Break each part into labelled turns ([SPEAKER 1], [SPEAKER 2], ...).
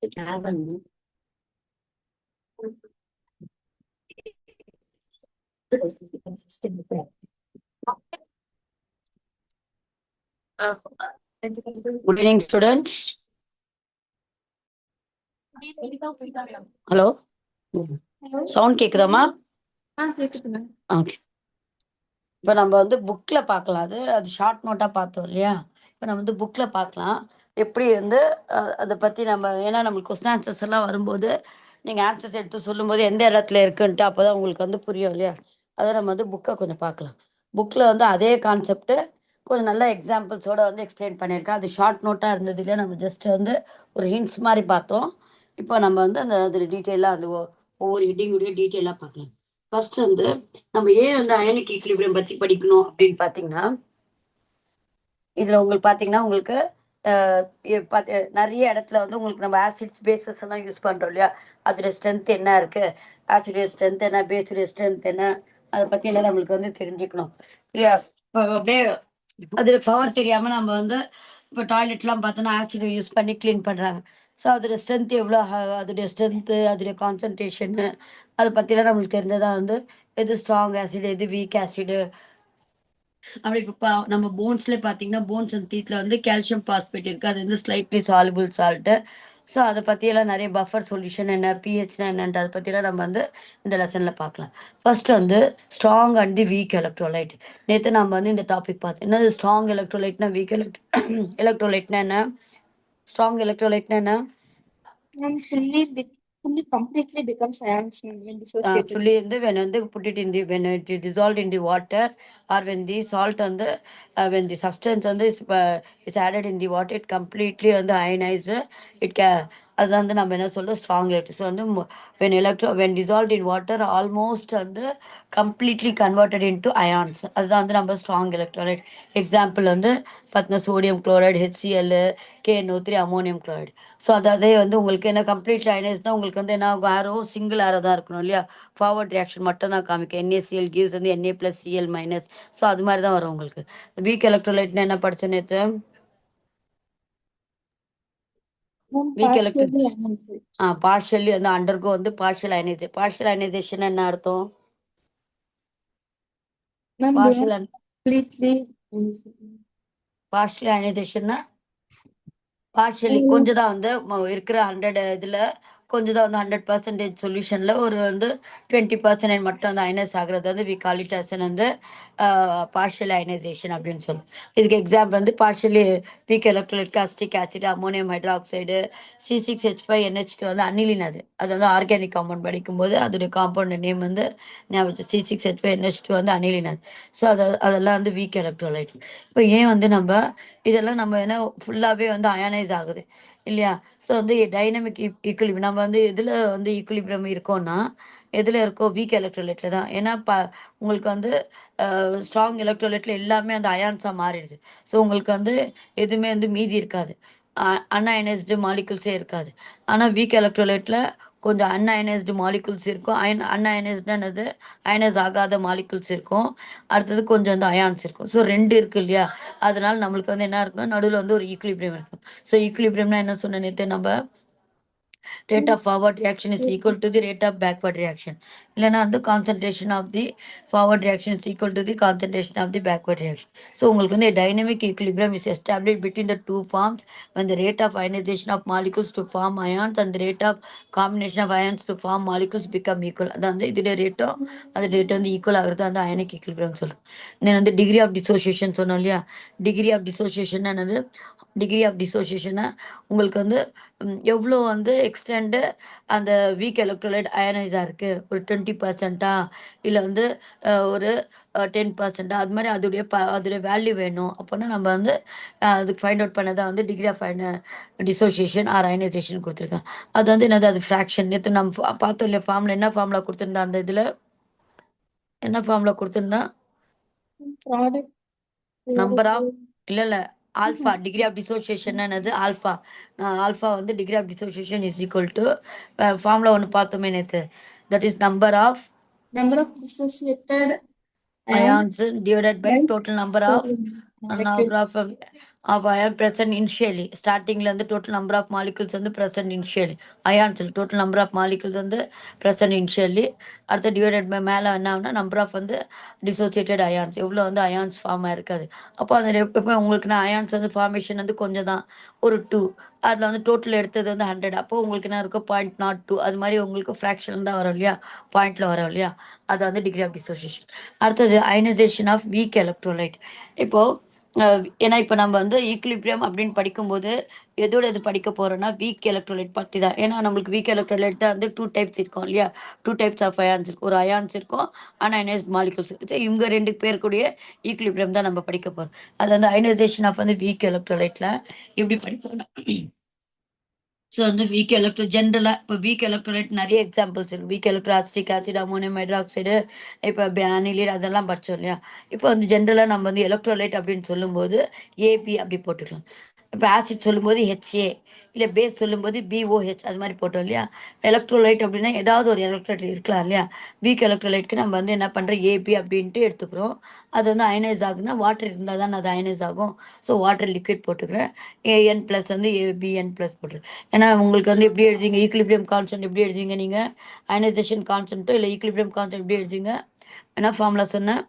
[SPEAKER 1] Good evening, students. Hello, sound கேக்குதாமா?
[SPEAKER 2] கேக்குதுங்க.
[SPEAKER 1] Okay. இப்போ நம்ம வந்து புக்ல பார்க்கலாம். அது ஷார்ட் நோட்டா பார்த்தோம் இல்லையா? இப்போ நம்ம வந்து புக்ல பார்க்கலாம். எப்படி வந்து அதை பத்தி நம்ம, ஏன்னா நம்மளுக்கு கொஸ்டின் ஆன்சர்ஸ் எல்லாம் வரும்போது நீங்க ஆன்சர்ஸ் எடுத்து சொல்லும்போது எந்த இடத்துல இருக்குன்ட்டு அப்போதான் உங்களுக்கு வந்து புரியும் இல்லையா? அதை நம்ம வந்து புக்கை கொஞ்சம் பார்க்கலாம். புக்ல வந்து அதே கான்செப்ட் கொஞ்சம் நல்ல எக்ஸாம்பிள்ஸோட வந்து எக்ஸ்பிளைன் பண்ணியிருக்கேன். அது ஷார்ட் நோட்டா இருந்தது இல்லையா? நம்ம ஜஸ்ட் வந்து ஒரு ஹிண்ட்ஸ் மாதிரி பார்த்தோம். இப்போ நம்ம வந்து அந்த அது டீட்டெயிலாக அந்த ஒவ்வொரு ஹெட்டிங்குடைய டீட்டெயிலாக பார்க்கலாம். ஃபர்ஸ்ட் வந்து நம்ம ஏன் வந்து அயனிக் ஈக்லிபிரியம் பத்தி படிக்கணும் அப்படின்னு பாத்தீங்கன்னா, இதுல உங்களுக்கு பாத்தீங்கன்னா உங்களுக்கு நிறைய இடத்துல வந்து உங்களுக்கு நம்ம ஆசிட்ஸ் பேசஸ் எல்லாம் யூஸ் பண்றோம் இல்லையா? அதோட ஸ்ட்ரென்த் என்ன இருக்கு, ஆசிடைய ஸ்ட்ரென்த் என்ன, பேஸுடைய ஸ்ட்ரென்த் என்ன, அதை பத்தி எல்லாம் நம்மளுக்கு வந்து தெரிஞ்சுக்கணும் இல்லையா? அப்படியே அது பவர் தெரியாம நம்ம வந்து இப்போ டாய்லெட்லாம் பார்த்தோன்னா ஆசிட் யூஸ் பண்ணி க்ளீன் பண்றாங்க. ஸோ அதோட ஸ்ட்ரென்த் எவ்வளோ, அதோடைய ஸ்ட்ரென்த்து, அதோடைய கான்சன்ட்ரேஷனு, அதை பற்றிலாம் நம்மளுக்கு தெரிஞ்சதான் வந்து எது ஸ்ட்ராங் ஆசிட், எது வீக் ஆசிடு. அப்படி இப்போ நம்ம போன்ஸ்ல பார்த்தீங்கன்னா, போன்ஸ் அண்ட் டீத்ல வந்து கால்சியம் பாஸ்பேட் இருக்கு. அது வந்து ஸ்லைட்லி சால்பிள் சால்ட்டு. ஸோ அதை பற்றியெல்லாம் நிறைய பஃபர் சொல்யூஷன் என்ன, பிஹெச்னா என்னன்ட்டு அதை பற்றிலாம் நம்ம வந்து இந்த லெசனில் பார்க்கலாம். ஃபர்ஸ்ட் வந்து strong and the week electrolyte. நேற்று நம்ம வந்து இந்த டாபிக் பார்த்தோம். என்னது ஸ்ட்ராங் எலக்ட்ரோலைட்னா, வீக் எலக்ட்ரோலைட்னா என்ன, ஸ்ட்ராங் எலக்ட்ரோலைட்னா என்ன?
[SPEAKER 2] Fully completely becomes ions when dissociated.
[SPEAKER 1] Fully in the when they put it in the when it is dissolved in the water, or when the salt on the when the substance on this is added in the water, it completely on the ionize it can. அது வந்து நம்ம என்ன சொல்ல strong electric. So வந்து when dissolved in water almost வந்து completely converted into ions. அதுதான் வந்து நம்ம ஸ்ட்ராங் எலக்ட்ரோலைட். எக்ஸாம்பிள் வந்து பார்த்தீங்கன்னா sodium chloride, HCl, KNO3, ammonium chloride. So அதே வந்து உங்களுக்கு என்ன கம்ப்ளீட்லி அயனைஸ்னா உங்களுக்கு வந்து என்ன ஆரோ சிங்கிள் ஆரோ தான் இருக்கணும் இல்லையா? ஃபார்வர்ட் ரியாக்ஷன் மட்டும் தான் காமிக்கும். NaCl gives வந்து Na+Cl-. ஸோ அது மாதிரி தான் வரும் உங்களுக்கு. வீக் எலக்ட்ரோலைட்னா என்ன படிச்சோம் நேற்று? வீக் எலக்ட்ரோலைட் பார்ஷியலி வந்து அண்டர்கோ வந்து பார்ஷியல் அயனைசேஷன். பார்ஷியல் அயனைசேஷன் என்ன அர்த்தம்? பார்ஷியல் அயனைசேஷன்னா பார்ஷியலி கொஞ்சம் தான் வந்து இருக்கிற 100 இதுல கொஞ்சம் தான் வந்து 100% சொல்யூஷன்ல ஒரு வந்து 20% மட்டும் அந்த அயனைஸ் ஆகுறது வந்து வி கால் இட் அஸ் வந்து பார்ஷியல் அயனைசேஷன் அப்படின்னு சொல்லுவோம். இதுக்கு எக்ஸாம்பிள் வந்து partially week electrolyte acetic acid, ammonium hydroxide, C6H5NH2 வந்து அனிலின். அது வந்து ஆர்கானிக் காம்பவுண்ட் படிக்கும்போது அதோடைய காம்பவுண்ட் நேம் வந்து ஞாபகம் C6H5NH2 வந்து அனிலின். ஸோ அதெல்லாம் வந்து வீக் எலக்ட்ரோலைட். இப்போ ஏன் வந்து நம்ம இதெல்லாம் நம்ம என்ன ஃபுல்லாகவே வந்து அயனைஸ் ஆகுது இல்லையா? ஸோ வந்து டைனமிக் ஈக்குலிபிரியம் நம்ம வந்து எதில் வந்து ஈக்குலிபிரியம் இருக்கோம்னா எதில் இருக்கோ வீக் எலக்ட்ரோலைட்டில் தான். ஏன்னா உங்களுக்கு வந்து ஸ்ட்ராங் எலக்ட்ரோலைட்டில் எல்லாமே அந்த அயான்ஸாக மாறிடுது. ஸோ உங்களுக்கு வந்து எதுவுமே வந்து மீதி இருக்காது, அன்அயனைஸ்டு மாலிகுல்ஸே இருக்காது. ஆனால் வீக் எலக்ட்ரோலைட்டில் கொஞ்சம் அன்அயனைஸ்டு மாலிகுல்ஸ் இருக்கும். அன்அயனைஸ்டுன்றது அயனைஸ் ஆகாத மாலிகுல்ஸ் இருக்கும். அடுத்தது கொஞ்சம் வந்து அயான்ஸ் இருக்கும். ஸோ 2 இருக்கு இல்லையா? அதனால நம்மளுக்கு வந்து என்ன இருக்குன்னா நடுவில் வந்து ஒரு ஈக்குலிபிரியம் இருக்கும். ஸோ ஈக்குலிபிரியம்னா என்ன சொன்ன நேற்று நம்ம, rate of forward reaction is equal to the rate of backward reaction. இல்லைன்னா வந்து concentration of the forward reaction is equal to the concentration of the backward reaction. So உங்களுக்கு வந்து dynamic equilibrium is established between the two forms when the rate of ionization of molecules to form ions and the rate of combination of ions to form molecules become equal. அதான் வந்து இதோட ரேட்டும் அந்த rate வந்து equal ஆகுறது அந்த ionic equilibrium சொல்லுவோம். தென் வந்து டிகிரி ஆஃப் டிசோசியேஷன் சொன்னோம் இல்லையா? டிகிரி ஆஃப் டிசோசியேஷன் என்னது? டிகிரி ஆஃப் டிசோசியேஷனை உங்களுக்கு வந்து எவ்வளோ வந்து எக்ஸ்டெண்டு அந்த வீக் எலக்ட்ரோலைட் அயனைஸாக இருக்குது, ஒரு 20%, இல்லை வந்து ஒரு 10%, அது மாதிரி அதோடைய வேல்யூ வேணும் அப்படின்னா நம்ம வந்து அதுக்கு ஃபைண்ட் அவுட் பண்ணதான் வந்து degree of dissociation or ionization கொடுத்துருக்கேன். அது வந்து என்னது, அது ஃப்ராக்ஷன். நேற்று நம்ம பார்த்தோம் இல்லையா? ஃபார்முலா என்ன ஃபார்முலா கொடுத்துருந்தா, அந்த இதில் என்ன ஃபார்முலா கொடுத்துருந்தா? நம்பர் ஆஃப் இல்லை ஆல்ஃபா. டிகிரி ஆஃப் டிசோசியேஷன் என்னது? ஆல்ஃபா. ஆல்ஃபா வந்து degree of dissociation is equal to formula ஒன்று பார்த்தோமே நேற்று, that is number of
[SPEAKER 2] dissociated
[SPEAKER 1] ions divided by total number of
[SPEAKER 2] molecule.
[SPEAKER 1] number of ion present initially starting la total number of molecules present initially ions total number of molecules present initially அடுத்து divided by மேல என்ன number of dissociated ions எவ்வளவு ions form ஆயிருக்காது அப்போ அந்த எப்போ உங்களுக்கு ions formation கொஞ்சம் தான் ஒரு 2 அதுல டோட்டல் எடுத்தது 100 அப்போ உங்களுக்கு என்ன இருக்கும் 0.02 அது மாதிரி உங்களுக்கு ஃபிராக்ஷன் தான் வரும் இல்லையா பாயிண்ட்ல வரும் இல்லையா அது டிகிரி ஆஃப் டிசோசியேஷன் அடுத்தது அயனைசேஷன் ஆஃப் வீக் எலக்ட்ரோலைட் இப்போ ஏன்னா இப்போ நம்ம ஈக்லிபிரியம் அப்படின்னு படிக்கும்போது எதோட இது படிக்க போறோம்னா வீக் எலக்ட்ரோலைட் பற்றி தான் ஏன்னா நம்மளுக்கு வீக் எலக்ட்ரோலைட் தான் 2 டைப்ஸ் இருக்கும் இல்லையா 2 டைப்ஸ் ஆஃப் அயான்ஸ் இருக்கும் ஒரு அயான்ஸ் இருக்கும் அயனைஸ்ட் மாலிகுல்ஸ் இவங்க 2 பேர் கூடிய ஈக்லிபிரியம் தான் நம்ம படிக்க போறோம் அது அயனைசேஷன் ஆஃப் வீக் எலக்ட்ரோலைட்ல எப்படி படிப்போம்னா ஸோ வீக் எலக்ட்ரோ ஜென்ரலாக இப்போ வீக் எலக்ட்ரோலைட் நிறைய எக்ஸாம்பிள்ஸ் இருக்குது week electro acetic acid ammonium hydroxide இப்போ அனிலின் அதெல்லாம் படித்தோம் இல்லையா இப்போ ஜென்ரலாக நம்ம எலக்ட்ரோலைட் அப்படின்னு சொல்லும்போது ஏபி அப்படி போட்டுக்கலாம் இப்போ ஆசிட் சொல்லும்போது ஹெச்ஏ இல்லை பேஸ் சொல்லும்போது பிஓஹெச் அது மாதிரி போட்டோம் இல்லையா எலக்ட்ரோலைட் அப்படின்னா ஏதாவது ஒரு எலக்ட்ரோலைட் இருக்கலாம் இல்லையா வீக் எலக்ட்ரோலைட்க்கு நம்ம என்ன பண்ணுறோம் ஏபி அப்படின்ட்டு எடுத்துக்கிறோம் அது அயனைஸ் ஆகுதுன்னா வாட்டர் இருந்தால் தான் அது அயனைஸ் ஆகும் ஸோ வாட்டர் லிக்விட் போட்டுக்கிறேன் ஏஎன் ப்ளஸ் ஏபிஎன் ப்ளஸ் போட்டுருக்கேன் ஏன்னா உங்களுக்கு எப்படி எழுதிங்க ஈக்லிபிரியம் கான்ஸ்டன்ட் எப்படி எழுதிங்க நீங்கள் அயனைசேஷன் கான்ஸ்டன்ட்டோ இல்லை ஈக்லிபிரியம் கான்ஸ்டன்ட் எப்படி எழுதிங்க என்ன ஃபார்முலா சொன்னேன்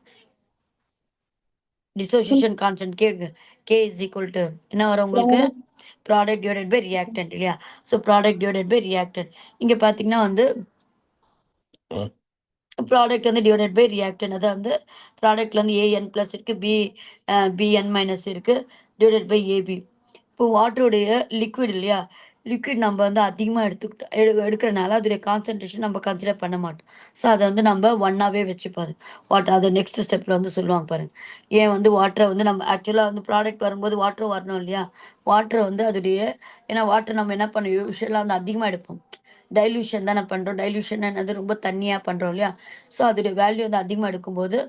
[SPEAKER 1] dissociation constant K is equal to என்ன வரும் உங்களுக்கு ப்ராடக்ட் டிவைடட் பை ரியாக்டன்ட் இல்லையா so product divided by reactant இங்கே பார்த்தீங்கன்னா ப்ராடக்ட் டிவைடட் பை ரியாக்டன் அது ப்ராடக்ட்ல ஏஎன் ப்ளஸ் இருக்கு பிஎன் மைனஸ் இருக்கு டிவைடட் பை ஏபி இப்போ வாட்டருடைய லிக்விட் இல்லையா லிக்விட் நம்ம அதிகமாக எடுக்கிறனால அதோடைய கான்சன்ட்ரேஷன் நம்ம கன்சிடர் பண்ண மாட்டோம் ஸோ அதை நம்ம ஒன்னாவே வச்சுப்போம் வாட்டர் அது நெக்ஸ்ட் ஸ்டெப்பில் சொல்லுவாங்க பாருங்க ஏன் வாட்டரை நம்ம ஆக்சுவலாக ப்ராடக்ட் வரும்போது வாட்டரும் வரணும் இல்லையா வாட்டரை அதோடைய ஏன்னா வாட்டர் நம்ம என்ன பண்ணோம் யூஸ்வலாக அதிகமாக எடுப்போம் டைல்யூஷன் தானே பண்ணுறோம் டைல்யூஷன் என்னது ரொம்ப தண்ணியாக பண்ணுறோம் இல்லையா ஸோ அதோடைய வேல்யூ அதிகமாக எடுக்கும்போது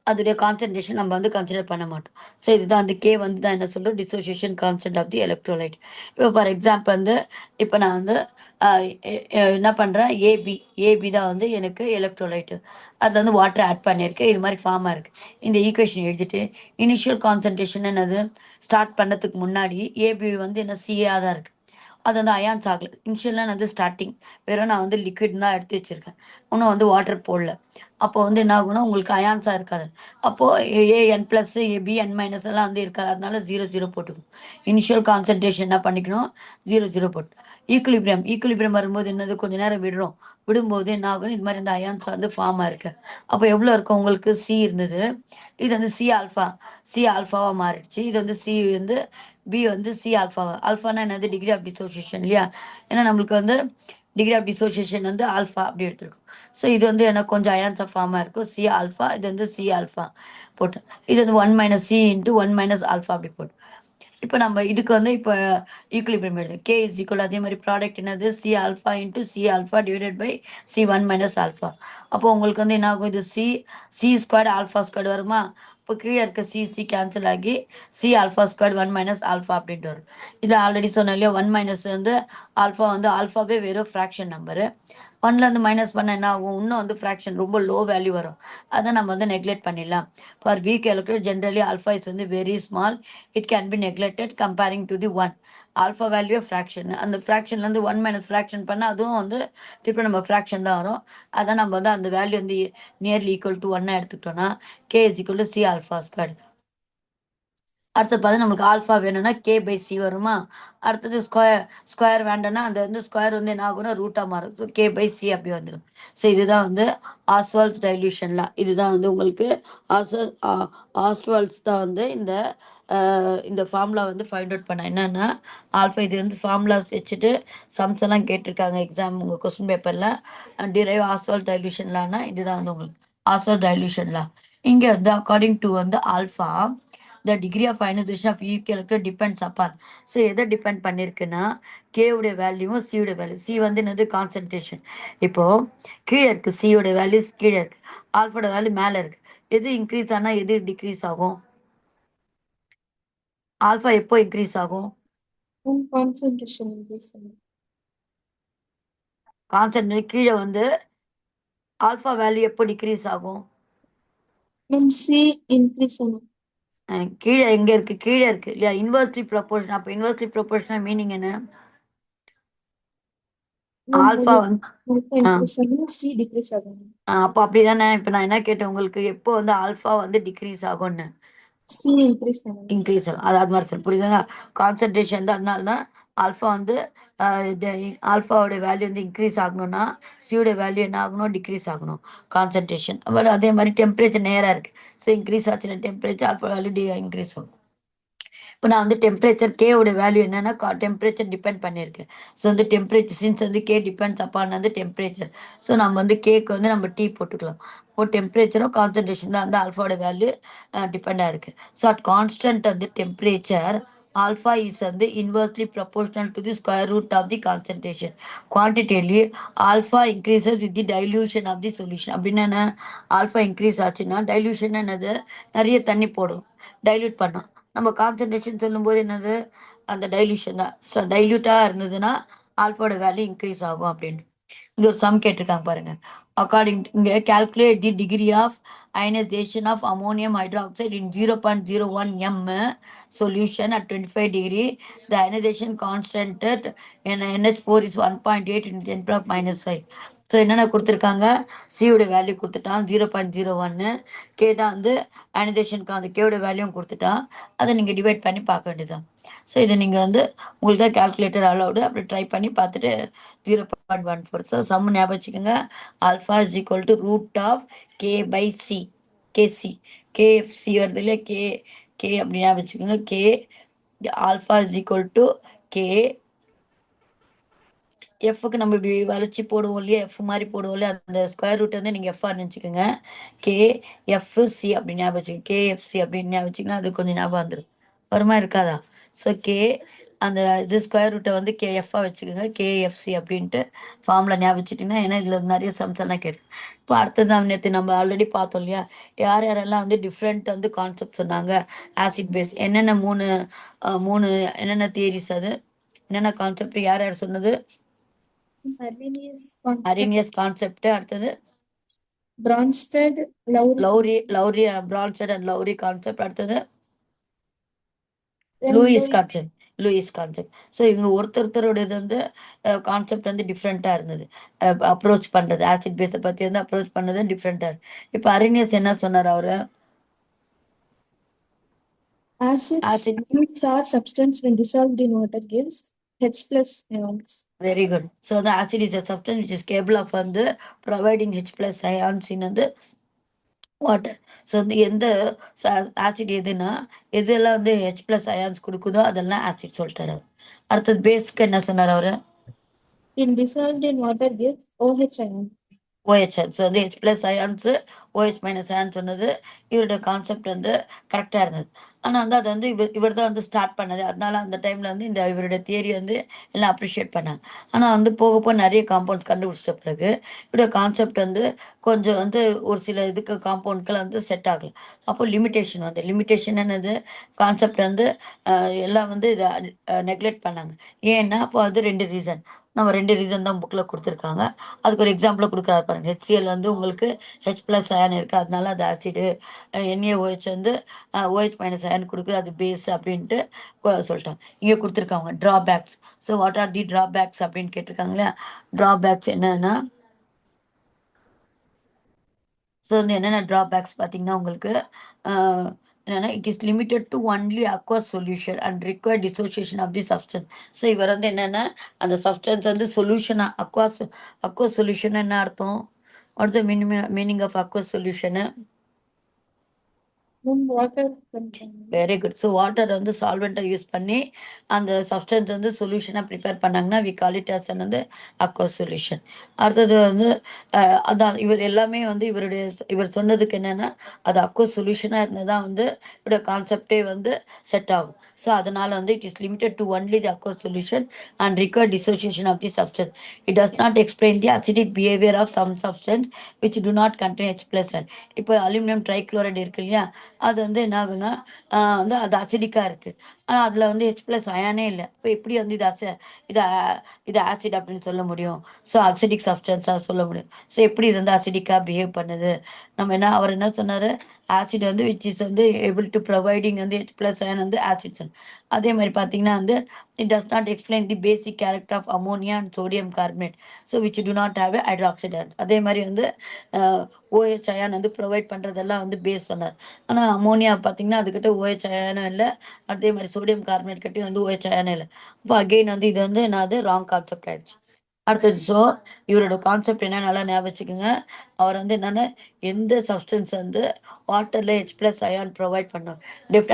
[SPEAKER 1] அதோடைய கான்சன்ட்ரேஷன் நம்ம கன்சிடர் பண்ண மாட்டோம் ஸோ இதுதான் கே தான் என்ன சொல்கிறோம் dissociation constant of the electrolyte இப்போ ஃபார் எக்ஸாம்பிள் இப்போ நான் என்ன பண்ணுறேன் ஏபி தான் எனக்கு எலக்ட்ரோலைட்டு அதில் வாட்டர் ஆட் பண்ணியிருக்கேன் இது மாதிரி ஃபார்மாக இருக்குது இந்த ஈக்குவேஷன் எழுதிட்டு இனிஷியல் கான்சன்ட்ரேஷன் என்னது ஸ்டார்ட் பண்ணதுக்கு முன்னாடி ஏபி என்ன சிஏஆ தான் இருக்குது அது அயான்ஸ் ஆகல இனிஷியலாக நான் ஸ்டார்டிங் வெறும் நான் லிக்விட் தான் எடுத்து வச்சிருக்கேன் இன்னும் வாட்டர் போடல அப்போ என்ன ஆகும்னா உங்களுக்கு அயான்ஸாக இருக்காது அப்போது ஏஎன் ப்ளஸ் ஏபிஎன் மைனஸ் எல்லாம் இருக்காது அதனால 0 போட்டுக்கணும் இனிஷியல் கான்சன்ட்ரேஷன் என்ன பண்ணிக்கணும் 0 போட்டு ஈக்குலிபிரியம் வரும்போது என்னது கொஞ்சம் நேரம் விடும்போது என்ன ஆகும் இது மாதிரி அயான்ஸ் ஃபார்மாக இருக்கு அப்போ எவ்வளோ இருக்கும் உங்களுக்கு சி இருந்தது இது சி ஆல்ஃபாவாக மாறிடுச்சு இது சி பி சி ஆல்ஃபானா என்னது டிகிரி ஆஃப் டிசோசியேஷன் இல்லையா ஏன்னா நம்மளுக்கு டிகிரி ஆஃப் டிசோசியேஷன் ஆல்ஃபா அப்படி எடுத்துருக்கும் ஸோ இது எனக்கு கொஞ்சம் அயான்ஸாக ஃபார்மாக இருக்கும் சி ஆல்ஃபா இது சி ஆல்ஃபா போட்டு இது 1 minus C into 1 minus alpha அப்படி போட்டு இப்போ நம்ம இதுக்கு இப்போ ஈக்குலிபிரியம் எழுது கே இஸ் ஈக்குவல் அதே மாதிரி ப்ராடக்ட் என்னது C alpha into C alpha divided by C 1 minus alpha அப்போ உங்களுக்கு என்ன ஆகும் இது சி ஸ்கொயர்டு ஆல்ஃபா ஸ்கொயர்டு வருமா இப்போ கீழே இருக்க சி கேன்சல் ஆகி C alpha squared 1 minus alpha அப்படின்ட்டு வரும் இதில் ஆல்ரெடி சொன்னேன் இல்லையா 1 மைனஸ் ஆல்ஃபா ஆல்ஃபாவே வெறும் ஃப்ராக்ஷன் நம்பரு 1லேருந்து மைனஸ் பண்ண என்ன ஆகும் இன்னும் ஃப்ராக்ஷன் ரொம்ப லோ வேல்யூ வரும் அதை நம்ம நெக்லெக்ட் பண்ணிடலாம் for week electro generally alpha is very small it can be neglected comparing to the 1 alpha value fraction அந்த ஃப்ராக்ஷன்லேருந்து 1 மைனஸ் ஃப்ராக்ஷன் பண்ணால் அதுவும் திருப்பி நம்ம ஃப்ராக்ஷன் தான் வரும் அதான் நம்ம அந்த வேல்யூ நியர்லி ஈக்குவல் டு 1 எடுத்துக்கிட்டோம்னா K is equal to C alpha square அடுத்து பார்த்தா நம்மளுக்கு ஆல்ஃபா வேணும்னா கே பை சி வருமா அடுத்தது ஸ்கொயர் வேண்டாம்னா அந்த ஸ்கொயர் என்ன ஆகும்னா ரூட்டாக மாறும் ஸோ கே பை சி அப்படி வந்துடும் ஸோ இதுதான் ஆஸ்வால்ஸ் டைல்யூஷன்லாம் இதுதான் உங்களுக்கு ஆஸ்வால்ஸ் தான் இந்த ஃபார்முலா ஃபைண்ட் அவுட் பண்ண என்னன்னா ஆல்ஃபா இது ஃபார்முலா வச்சுட்டு சம்ஸ் எல்லாம் கேட்டிருக்காங்க எக்ஸாம் உங்கள் கொஸ்டின் பேப்பரில் டிரைவ் ஆஸ்வால்ஸ் டைல்யூஷன்லாம்னா இதுதான் உங்களுக்கு ஆஸ்வால்ஸ் டைல்யூஷன்லாம் இங்கே according to alpha the degree of ionization of weak electron depends upon so எதை டிபெண்ட் பண்ணியிருக்குன்னா கே உடைய வேல்யூவும் சி உடைய வேல்யூ சி என்னது கான்சன்ட்ரேஷன் இப்போ கீழே இருக்கு சி உடைய வேல்யூஸ் கீழே இருக்கு ஆல்ஃபோட வேல்யூ மேலே இருக்கு எது இன்க்ரீஸ் ஆனால் எது டிக்ரீஸ் ஆகும் ஆல்ஃபா எப்போ இன்க்ரீஸ் ஆகும் கான்சன்ட்ரேஷன் கீழே ஆல்ஃபா வேல்யூ எப்போ டிக்ரீஸ் ஆகும்
[SPEAKER 2] சி இன்க்ரீஸ் ஆகும்
[SPEAKER 1] கீழே எங்க இருக்கு? கீழே இருக்கு இல்லையா? Inversely proportion. அப்ப இன்வெர்ஸ்லி ப்ரொபோர்ஷனல் மீனிங் என்ன? ஆல்பா வந்து
[SPEAKER 2] alpha increase ஆகும் C decrease ஆகும்.
[SPEAKER 1] அப்போ அப்படிதானே. இப்ப நான் என்ன கேட்டேன் உங்களுக்கு, எப்போ வந்து ஆல்பா வந்து டிக்ரீஸ் ஆகும்னு?
[SPEAKER 2] C increase ஆகும்.
[SPEAKER 1] இன்க்ரீஸ் ஆகும். அது மாதிரி சொல்லு, புரியுதுங்க? கான்சன்ட்ரேஷன் தான். அதனால தான் ஆல்ஃபா வந்து ஆல்ஃபாவோட வேல்யூ வந்து இன்க்ரீஸ் ஆகணும்னா சியோட வேல்யூ என்ன ஆகணும்? டிக்ரீஸ் ஆகணும். கான்சன்ட்ரேஷன் அதே மாதிரி டெம்பரேச்சர் நேராக இருக்கு. ஸோ இன்க்ரீஸ் ஆச்சுன்னா டெம்பரேச்சர் ஆல்ஃபா வேல்யூ இன்க்ரீஸ் ஆகும். இப்போ நான் வந்து டெம்பரேச்சர் கேவோட வேல்யூ என்னன்னா டெம்பரேச்சர் டிபெண்ட் பண்ணியிருக்கேன். ஸோ வந்து டெம்பரேச்சர் சின்ஸ் வந்து கே டிபெண்ட்ஸ் அப்பான் வந்து டெம்பரேச்சர். ஸோ நம்ம வந்து கேக்கு வந்து நம்ம டீ போட்டுக்கலாம். இப்போ டெம்பரேச்சரும் கான்சன்ட்ரேஷன் தான் வந்து ஆல்ஃபாவோட வேல்யூ டிபெண்டாக இருக்குது. ஸோ அட் கான்ஸ்டன்ட் வந்து டெம்பரேச்சர் ஆல்ஃபா இஸ் வந்து inversely proportional to the square root of the concentration. Quantitatively alpha increases with the dilution of the solution. அப்படின்னு என்ன? ஆல்ஃபா இன்க்ரீஸ் ஆச்சுன்னா டைல்யூஷன் என்னது? நிறைய தண்ணி போடும், டைல்யூட் பண்ணோம். நம்ம கான்சன்ட்ரேஷன் சொல்லும்போது என்னது? அந்த டைல்யூஷன் தான். ஸோ டைல்யூட்டாக இருந்ததுன்னா ஆல்ஃபாவோட வேல்யூ இன்க்ரீஸ் ஆகும் அப்படின்னு. இங்க ஒரு சம் கேட்டிருக்காங்க பாருங்க. அக்கார்டிங் இங்கே calculate the degree of ionization of ammonium hydroxide in 0.01 m solution at 25 degree. The ionization constant in NH4 is 1.8 × 10⁻⁵. So என்னென்ன கொடுத்துருக்காங்க? சியோட வேல்யூ கொடுத்துட்டான் 0.01. கே தான் வந்து அயனைசேஷனுக்கு அந்த கேவோட வேல்யூவும் கொடுத்துட்டான். அதை நீங்கள் டிவைட் பண்ணி பார்க்க வேண்டியதுதான். ஸோ இதை நீங்கள் வந்து உங்களுக்கு தான் கால்குலேட்டர் அலௌடு, அப்படி ட்ரை பண்ணி பார்த்துட்டு 0.14. ஸோ சம் ஞாபகம் வச்சுக்கோங்க. Alpha is equal to root of K by C. KC KFC வருது இல்லையா? கே கே அப்படி ஞாபகம் வச்சுக்கோங்க. K alpha is equal to K. எஃப்க்கு நம்ம இப்படி வளைச்சி போடுவோம் இல்லையா? எஃப் மாதிரி போடுவோம் இல்லையா? அந்த ஸ்கொயர் ரூட் வந்து நீங்கள் எஃப்ஆர் நினச்சிக்கோங்க. கே எஃப்சி அப்படி ஞாபகம் வச்சுக்கோங்க. கேஎஃப்சி அப்படின்னு ஞாபகம் வச்சிங்கன்னா அது கொஞ்சம் ஞாபகம் வந்துடும். வருமா இருக்காதா? ஸோ கே அந்த இது ஸ்கொயர் ரூட்டை வந்து கேஎஃப்ஆ வச்சுக்கோங்க. கேஎஃப்சி அப்படின்ட்டு ஃபார்முலா ஞாபகம் வச்சுட்டிங்கன்னா, ஏன்னா இதில் நிறைய சம்ஸ் எல்லாம் கேட்டு. இப்போ அடுத்தது நேற்று நம்ம ஆல்ரெடி பார்த்தோம் இல்லையா? யார் யாரெல்லாம் வந்து டிஃப்ரெண்ட் வந்து கான்செப்ட் சொன்னாங்க? ஆசிட் பேஸ் என்னென்ன மூணு மூணு என்னென்ன தியரிஸ், அது என்னென்ன கான்செப்ட் யார் யார் சொன்னது? Arrhenius concept. அடுத்தது
[SPEAKER 2] Bronsted, Lowry
[SPEAKER 1] Lowry Bronsted and Lowry concept. அடுத்தது
[SPEAKER 2] then
[SPEAKER 1] Lewis
[SPEAKER 2] Lewis.
[SPEAKER 1] Concept. Lewis concept. So இவங்க ஒருத்தருடைய வந்து கான்செப்ட் வந்து டிஃப்ரெண்ட்டாக இருந்தது. அப்ரோச் பண்ணுறது ஆசிட் பேஸை பற்றி வந்து அப்ரோச் பண்ணது டிஃப்ரெண்ட்டாக இருக்கு. இப்போ அரினியஸ் என்ன சொன்னார் அவரு?
[SPEAKER 2] Acids are substance when dissolved in water gives H plus ions.
[SPEAKER 1] Very good. So the acid is a substance which is capable of வந்து providing H plus ions in வந்து வாட்டர். ஸோ வந்து எந்த acid எதுனா எதெல்லாம் வந்து H plus ions கொடுக்குதோ அதெல்லாம் acid சொல்லிட்டாரு. அடுத்தது பேஸ்க்கு என்ன சொன்னார் அவரு?
[SPEAKER 2] In dissolved in water gives OH ion.
[SPEAKER 1] OHN. So வந்து H plus ions OH minus ion சொன்னது இவருடைய கான்செப்ட் வந்து கரெக்டாக இருந்தது. ஆனால் வந்து அதை வந்து இவர் தான் வந்து ஸ்டார்ட் பண்ணது. அதனால அந்த டைமில் வந்து இந்த இவருடைய தியரி வந்து எல்லாம் அப்ரிஷியேட் பண்ணாங்க. ஆனால் வந்து போக போக நிறைய காம்பவுண்ட்ஸ் கண்டுபிடிச்சிட்ட பிறகு இவருடைய கான்செப்ட் வந்து கொஞ்சம் வந்து ஒரு சில இதுக்கு காம்பவுண்ட்கெல்லாம் வந்து செட் ஆகலை. அப்போ லிமிட்டேஷன் வந்து லிமிட்டேஷன் என்னது? கான்செப்ட் வந்து எல்லாம் வந்து இதை நெக்லெக்ட் பண்ணாங்க. ஏன்னா அப்போ அது 2 ரீசன். நம்ம 2 ரீசன் தான் புக்கில் கொடுத்துருக்காங்க. அதுக்கு ஒரு எக்ஸாம்பிளை கொடுக்குறாரு பாருங்க. HCl வந்து உங்களுக்கு ஹெச் பிளஸ் அயன் இருக்குது, அதனால அது ஆசிடு. NaOH வந்து OH மைனஸ் அயன் கொடுக்குது, அது பேஸ் அப்படின்ட்டு சொல்லிட்டாங்க. இங்கே கொடுத்துருக்காங்க drawbacks. So what are the drawbacks அப்படின்னு கேட்டிருக்காங்களே. ட்ராபேக்ஸ் என்னன்னா, ஸோ வந்து என்னென்ன ட்ராபேக்ஸ் பார்த்தீங்கன்னா உங்களுக்கு என்னென்னா it is limited to only aqueous solution and required dissociation of the substance. So இவர் வந்து என்னென்னா அந்த சப்ஸ்டன்ஸ் வந்து சொல்யூஷனாக அக்வஸ் சொல்யூஷன் என்ன அர்த்தம்? What the meaning of aqueous solution?
[SPEAKER 2] Water.
[SPEAKER 1] Very good. So water வந்து சால்வெண்ட்டை யூஸ் பண்ணி அந்த சப்ஸ்டன்ஸ் வந்து சொல்யூஷனாக ப்ரிப்பேர் பண்ணாங்கன்னா வி கால் இட் ஆஸ் வந்து அக்வஸ் சொல்யூஷன். அடுத்தது வந்து அதான் இவர் எல்லாமே வந்து இவர் சொன்னதுக்கு என்னென்னா அது அக்வஸ் சொல்யூஷனாக இருந்தால் தான் வந்து இவருடைய கான்செப்டே வந்து செட் ஆகும். ஸோ அதனால் வந்து it is limited to only the aqueous solution and required dissociation of the substance. It does not explain the acidic behaviour of some substance which do not contain H plus ion. இப்போ aluminium trichloride இருக்கு இல்லையா? அது வந்து என்ன ஆகுதுன்னா வந்து அது அசிடிக்காக இருக்குது. ஆனால் அதில் வந்து H plus அயானே இல்லை. இப்போ எப்படி வந்து இது இது ஆசிட் அப்படின்னு சொல்ல முடியும்? ஸோ அசிடிக் சப்ஸ்டன்ஸாக சொல்ல முடியும். ஸோ எப்படி இது வந்து அசிடிக்காக பிஹேவ் பண்ணுது? அவர் என்ன சொன்னார்? ஆசிட் வந்து விச் இஸ் வந்து ஏபிள் டு ப்ரொவைடிங் வந்து H ப்ளஸ் அயன் வந்து ஆசிட்ஸ். அதே மாதிரி பார்த்தீங்கன்னா வந்து it does not explain the basic character of ammonia and sodium carbonate so which do not have hydroxide ions. அதே மாதிரி வந்து OH அயான் வந்து ப்ரொவைட் பண்ணுறதெல்லாம் வந்து பேஸ் சொன்னார். ஆனால் அமோனியா பார்த்தீங்கன்னா அதுக்கிட்ட OH அயானும் இல்லை, அதே மாதிரி சோடியம் கார்பனேட் கிட்டே வந்து OH அயானும் இல்லை. இப்போ அகெயின் வந்து இது வந்து என்னது ராங் கான்செப்ட் ஆயிடுச்சு. அடுத்தது ஸோ இவரோட கான்செப்ட் என்ன நல்லா ஞாபகம் வச்சுக்கோங்க. அவர் வந்து என்னென்ன எந்த சப்ஸ்டன்ஸ் வந்து வாட்டரில் H ப்ளஸ் அயான் ப்ரொவைட் பண்ணோம்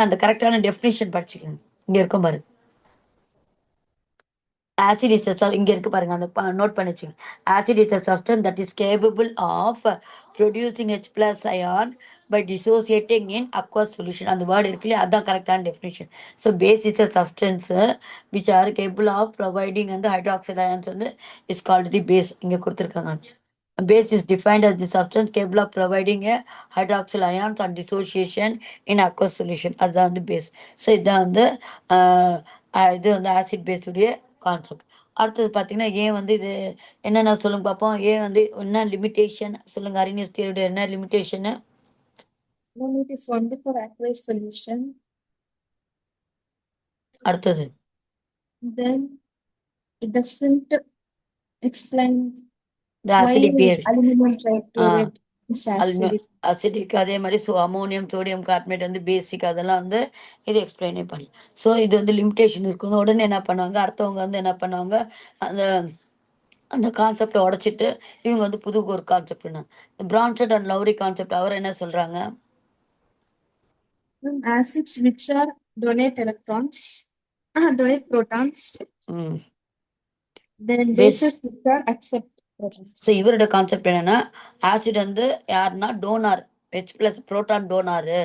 [SPEAKER 1] அந்த கரெக்டான டெஃபினிஷன் படிச்சுக்கோங்க. இங்கே இருக்கும் பாரு acid is a இங்க இருக்கு பாருங்க, அந்த நோட் பண்ணி வச்சுங்க. Acid is a substance that is capable of producing H plus ion by dissociating in aqueous solution. அந்த வேர்டு இருக்கு இல்லையா, அதுதான் கரெக்டான definition. So base is a substance which are capable of providing வந்து ஹைட்ராக்சைட் அயான்ஸ் வந்து is called the base. இங்கே கொடுத்துருக்காங்க. Base is defined as the substance capable of providing a hydroxyl ions on dissociation in aqueous solution. அதுதான் வந்து base. So இதுதான் வந்து இது வந்து ஆசிட் பேஸுடைய கான்செப்ட். அடுத்தது பார்த்தீங்கன்னா ஏன் வந்து இது என்னென்ன சொல்லுங்க பார்ப்போம். ஏன் வந்து என்ன லிமிட்டேஷன் சொல்லுங்க. அரினியஸ் தியரியோட என்ன லிமிட்டேஷனு?
[SPEAKER 2] Then it is only for aqueous solution.
[SPEAKER 1] அடுத்தது
[SPEAKER 2] Then it doesn't explain
[SPEAKER 1] the
[SPEAKER 2] why
[SPEAKER 1] acidic behavior.
[SPEAKER 2] aluminum trichloride is acidic.
[SPEAKER 1] Acidic. அதே மாதிரி அமோனியம் சோடியம் கார்பனேட் வந்து பேசிக், அதெல்லாம் வந்து இது எக்ஸ்பிளைனே பண்ணல. ஸோ இது வந்து லிமிட்டேஷன் இருக்கும். உடனே என்ன பண்ணுவாங்க, அடுத்தவங்க வந்து என்ன பண்ணுவாங்க, அந்த அந்த கான்செப்டை உடைச்சிட்டு இவங்க வந்து புது ஒரு கான்செப்ட் பிரான்செட் அண்ட் லவ்ரி கான்செப்ட். அவர் என்ன சொல்றாங்க,
[SPEAKER 2] Acids which are donate electrons, donate protons. Then bases which are accept protons.
[SPEAKER 1] So இவரோட கான்செப்ட் என்னன்னா ஆசிட் வந்து யாருன்னா donor, H plus proton donor.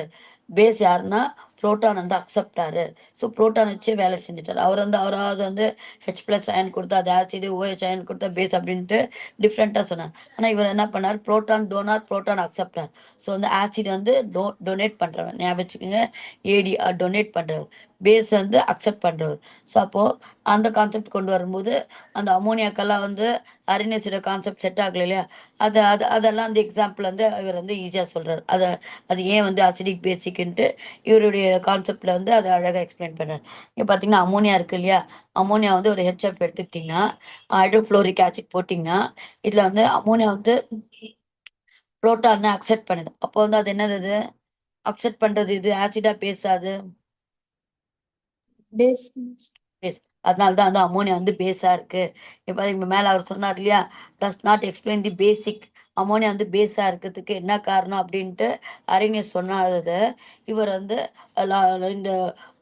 [SPEAKER 1] Base யாருன்னா புரோட்டான் வந்து அக்செப்டாரு. ஸோ புரோட்டான் வச்சு வேலை செஞ்சுட்டாரு. அவர் வந்து அவராவது வந்து H ப்ளஸ் அயன் கொடுத்தா அது ஆசிடு, OH அயன் கொடுத்தா பேஸ் அப்படின்ட்டு டிஃப்ரெண்ட்டாக சொன்னார். ஆனால் இவர் என்ன பண்ணார், proton donor proton acceptor. So வந்து ஆசிட் வந்து டொனேட் பண்ணுறவர், ஞாபகம் வச்சுக்கோங்க, ஏடி டொனேட் பண்ணுறவர், பேஸ் வந்து அக்செப்ட் பண்ணுறவர். ஸோ அப்போது அந்த கான்செப்ட் கொண்டு வரும்போது அந்த அமோனியாக்கெல்லாம் வந்து அரினஸோட கான்செப்ட் செட் ஆகலை இல்லையா, அதெல்லாம் அந்த எக்ஸாம்பிள் வந்து இவர் வந்து ஈஸியாக சொல்கிறார். அது ஏன் வந்து அசிடிக் பேசிக்ன்ட்டு இவருடைய கான்செப்டில் வந்து அதை அழகாக எக்ஸ்பிளைன் பண்ணார். இங்கே பார்த்தீங்கன்னா அமோனியா இருக்குது இல்லையா, அமோனியா வந்து ஒரு HF எடுத்துக்கிட்டிங்கன்னா ஹைட்ரோஃப்ளோரிக் ஆசிட் போட்டிங்கன்னா இதில் வந்து அமோனியா வந்து புரோட்டான்னு அக்செப்ட் பண்ணுது. அப்போ வந்து அது என்னது, அக்செப்ட் பண்ணுறது இது ஆசிடாக பேசாது
[SPEAKER 2] பேஸ்.
[SPEAKER 1] அதனால தான் வந்து அமோனியா வந்து பேஸாக இருக்குது. இப்போ இங்கே மேலே அவர் சொன்னார் இல்லையா, டஸ் not explain the basic. Ammonia வந்து பேஸாக இருக்கிறதுக்கு என்ன காரணம் அப்படின்ட்டு அரினியஸ் சொன்னாதது இவர் வந்து இந்த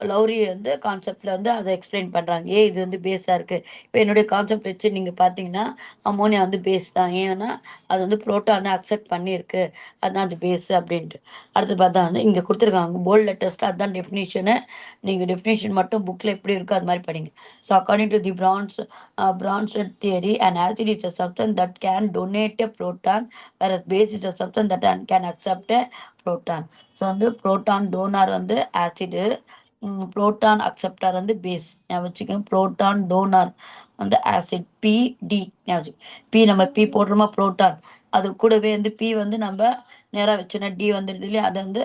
[SPEAKER 1] லவ்ரி வந்து கான்செப்டில் வந்து அதை எக்ஸ்பிளைன் பண்ணுறாங்க. ஏன் இது வந்து பேஸாக இருக்குது. இப்போ என்னுடைய கான்செப்ட் வச்சு நீங்கள் பார்த்தீங்கன்னா அமோனியா வந்து பேஸ் தான். ஏன்னா அது வந்து புரோட்டானை அக்செப்ட் பண்ணியிருக்கு, அதுதான் அது பேஸு அப்படின்ட்டு. அடுத்து பார்த்தா வந்து இங்கே கொடுத்துருக்காங்க போல்ட் லெட்டர்ஸில், அதுதான் டெஃபினிஷனு. நீங்கள் டெஃபினிஷன் மட்டும் புக்கில் எப்படி இருக்கோ அது மாதிரி படிங்க. So according to the Bronsted theory, an acid is a substance that can donate a proton, whereas base is a substance that can accept a proton. So வந்து புரோட்டான் டோனார் வந்து ஆசிடு, புரோட்டான் அக்செப்டார் வந்து base. ஞாபகம் வச்சுக்கோங்க, proton donor வந்து acid, PD ஞாபகம். B நம்ம B போடுறோமா proton, அது கூடவே வந்து பி வந்து நம்ம நேராக வச்சோன்னா டி வந்துடுது இல்லையா, அது வந்து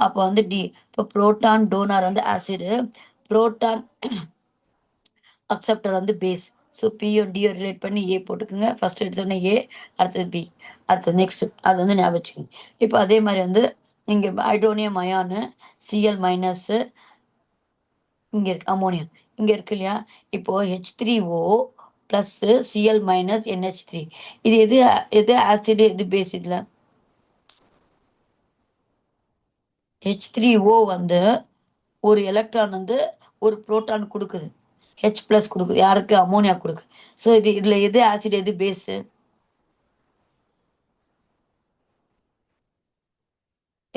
[SPEAKER 1] அப்போ வந்து டி. இப்போ புரோட்டான் டோனார் வந்து ஆசிடு, புரோட்டான் அக்செப்டர் வந்து பேஸ். ஸோ பியும் டியோ ரிலேட் பண்ணி ஏ போட்டுக்கோங்க. ஃபர்ஸ்ட் எடுத்தோடனே ஏ, அடுத்தது பி, அடுத்தது நெக்ஸ்ட், அது வந்து ஞாபகம் வச்சுக்கோங்க. இப்போ அதே மாதிரி வந்து இங்கே ஹைட்ரோனியம் அயானு Cl மைனஸு, இங்கே இருக்கு அமோனியம் இங்கே இருக்கு இல்லையா. இப்போது H3O plus Cl minus NH3, இது எது ஆசிடு எது பேஸ்? இதில் H3O வந்து ஒரு எலக்ட்ரான் வந்து ஒரு புரோட்டான் கொடுக்குது, H ப்ளஸ் கொடுக்குது, யாருக்கு, அமோனியா கொடுக்குது. ஸோ இதில் எது ஆசிட் எது பேஸு?